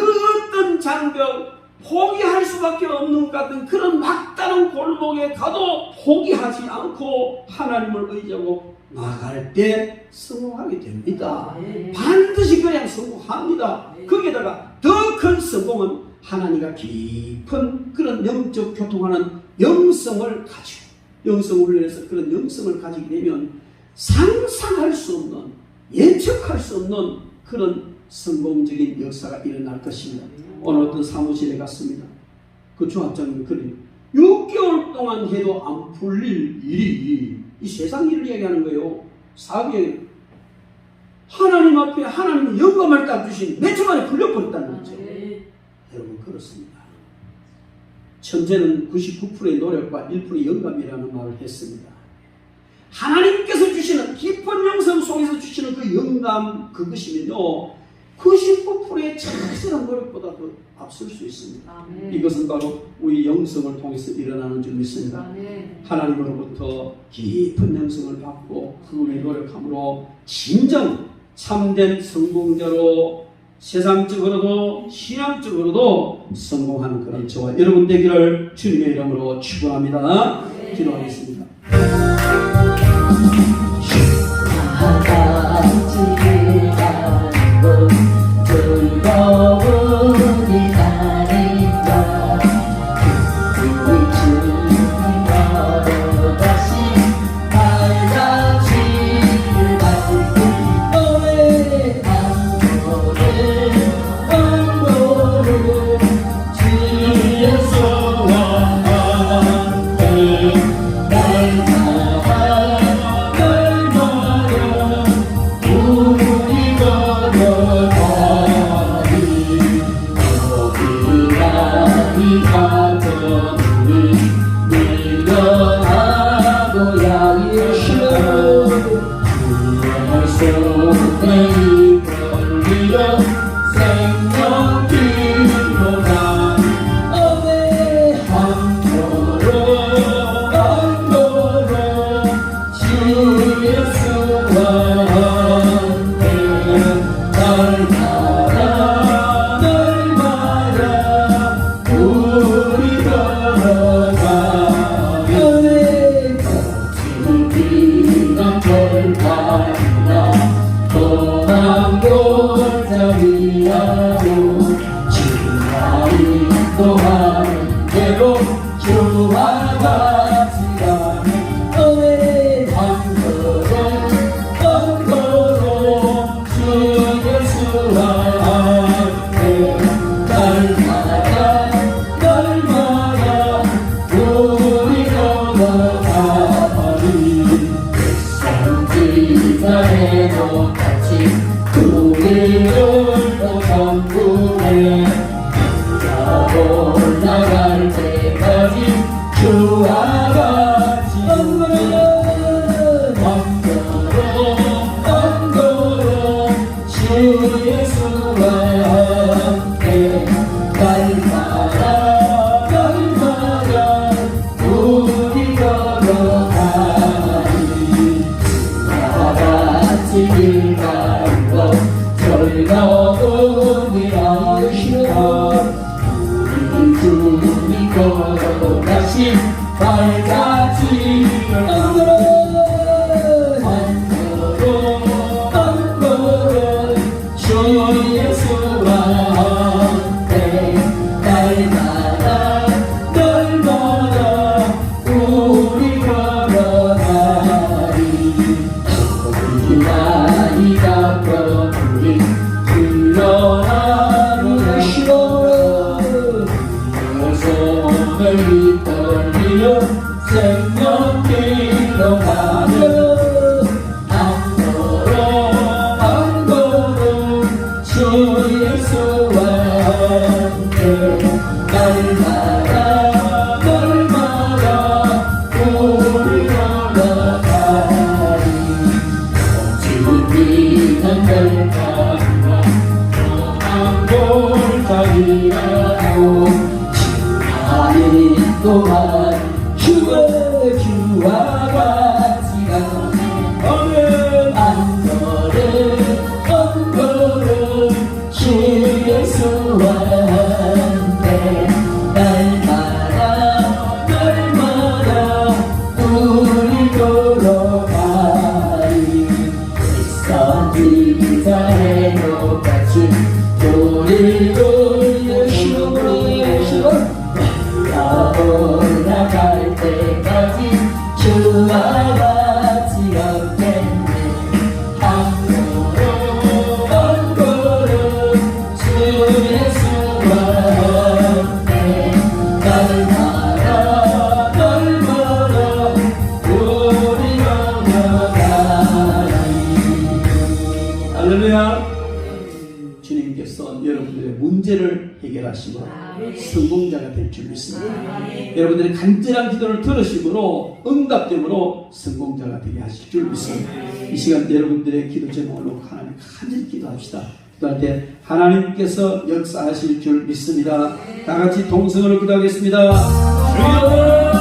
[SPEAKER 2] 어떤 장벽, 포기할 수밖에 없는 것 같은 그런 막다른 골목에 가도 포기하지 않고 하나님을 의지하고 나갈 때 성공하게 됩니다. 반드시 그냥 성공합니다. 거기에다가 더 큰 성공은 하나님과 깊은 그런 영적 교통하는 영성을 가지고, 영성 훈련에서 그런 영성을 가지게 되면 상상할 수 없는, 예측할 수 없는 그런 성공적인 역사가 일어날 것입니다. 오늘 어떤 사무실에 갔습니다. 그 조합장님이 그래요. 6개월 동안 해도 안 풀릴 일이, 이 세상 일을 얘기하는 거예요. 사업이 하나님 앞에 하나님이 영감을 딱 주신 몇 초 만에 풀려버렸다는 거죠. 여러분, 그렇습니다. 천재는 99%의 노력과 1%의 영감이라는 말을 했습니다. 하나님께서 주시는 깊은 영성 속에서 주시는 그 영감, 그것이면요 99%의 자세한 노력보다 더 앞설 수 있습니다. 이것은 바로 우리 영성을 통해서 일어나는 줄 믿습니다. 하나님으로부터 깊은 영성을 받고 그분의 노력함으로 진정 참된 성공자로 세상적으로도 신앙적으로도 성공하는 그런 저와 여러분 되기를 주님의 이름으로 축원합니다. 기도하겠습니다.
[SPEAKER 1] 자리하고 주가 인도하는 대로 주와 같이 가는 은혜 한 걸음 주 예수와 함께 날마다 우리 걸어가리 성지자에도 같이 우리를 또 전부에 올라갈 때까지 주와 같이 엉걸음 주 예수와 함께 날마다 우리 걸어가리 주와 같이 길 가고 즐거운 일 하시고 우리 걸어가신 발자취를 한 걸음 주 예수와 함께 날마다 우리 걸어가리 우리 나이가 우리 일어나는 시로 손을 떨리며 생명길로 가며 한 걸음 주 예수와 함께 날마다 우리 걸어가리 주님은 별까지와 또한 골짜기라고 또한 주와 같이 가는 한 걸음 주 예수와 함께 날마다 우리 걸어가리 선지자의 같이 우리를 쉬고 올라갈 때까지 주와 같이 걷겠네 한 걸음 주 예수와 함께 날마다 우리 걸어가리.
[SPEAKER 2] 할렐루야. 주님께서 여러분들의 문제를 해결하시고 성공자가 될 줄 믿습니다. 여러분들의 간절한 기도를 들으심으로 응답됨으로 성공자가 되게 하실 줄 믿습니다. 이 시간 여러분들의 기도 제목을 놓고 하나님 간절히 기도합시다. 기도할 때 하나님께서 역사하실 줄 믿습니다. 다 같이 동성으로 기도하겠습니다. 주여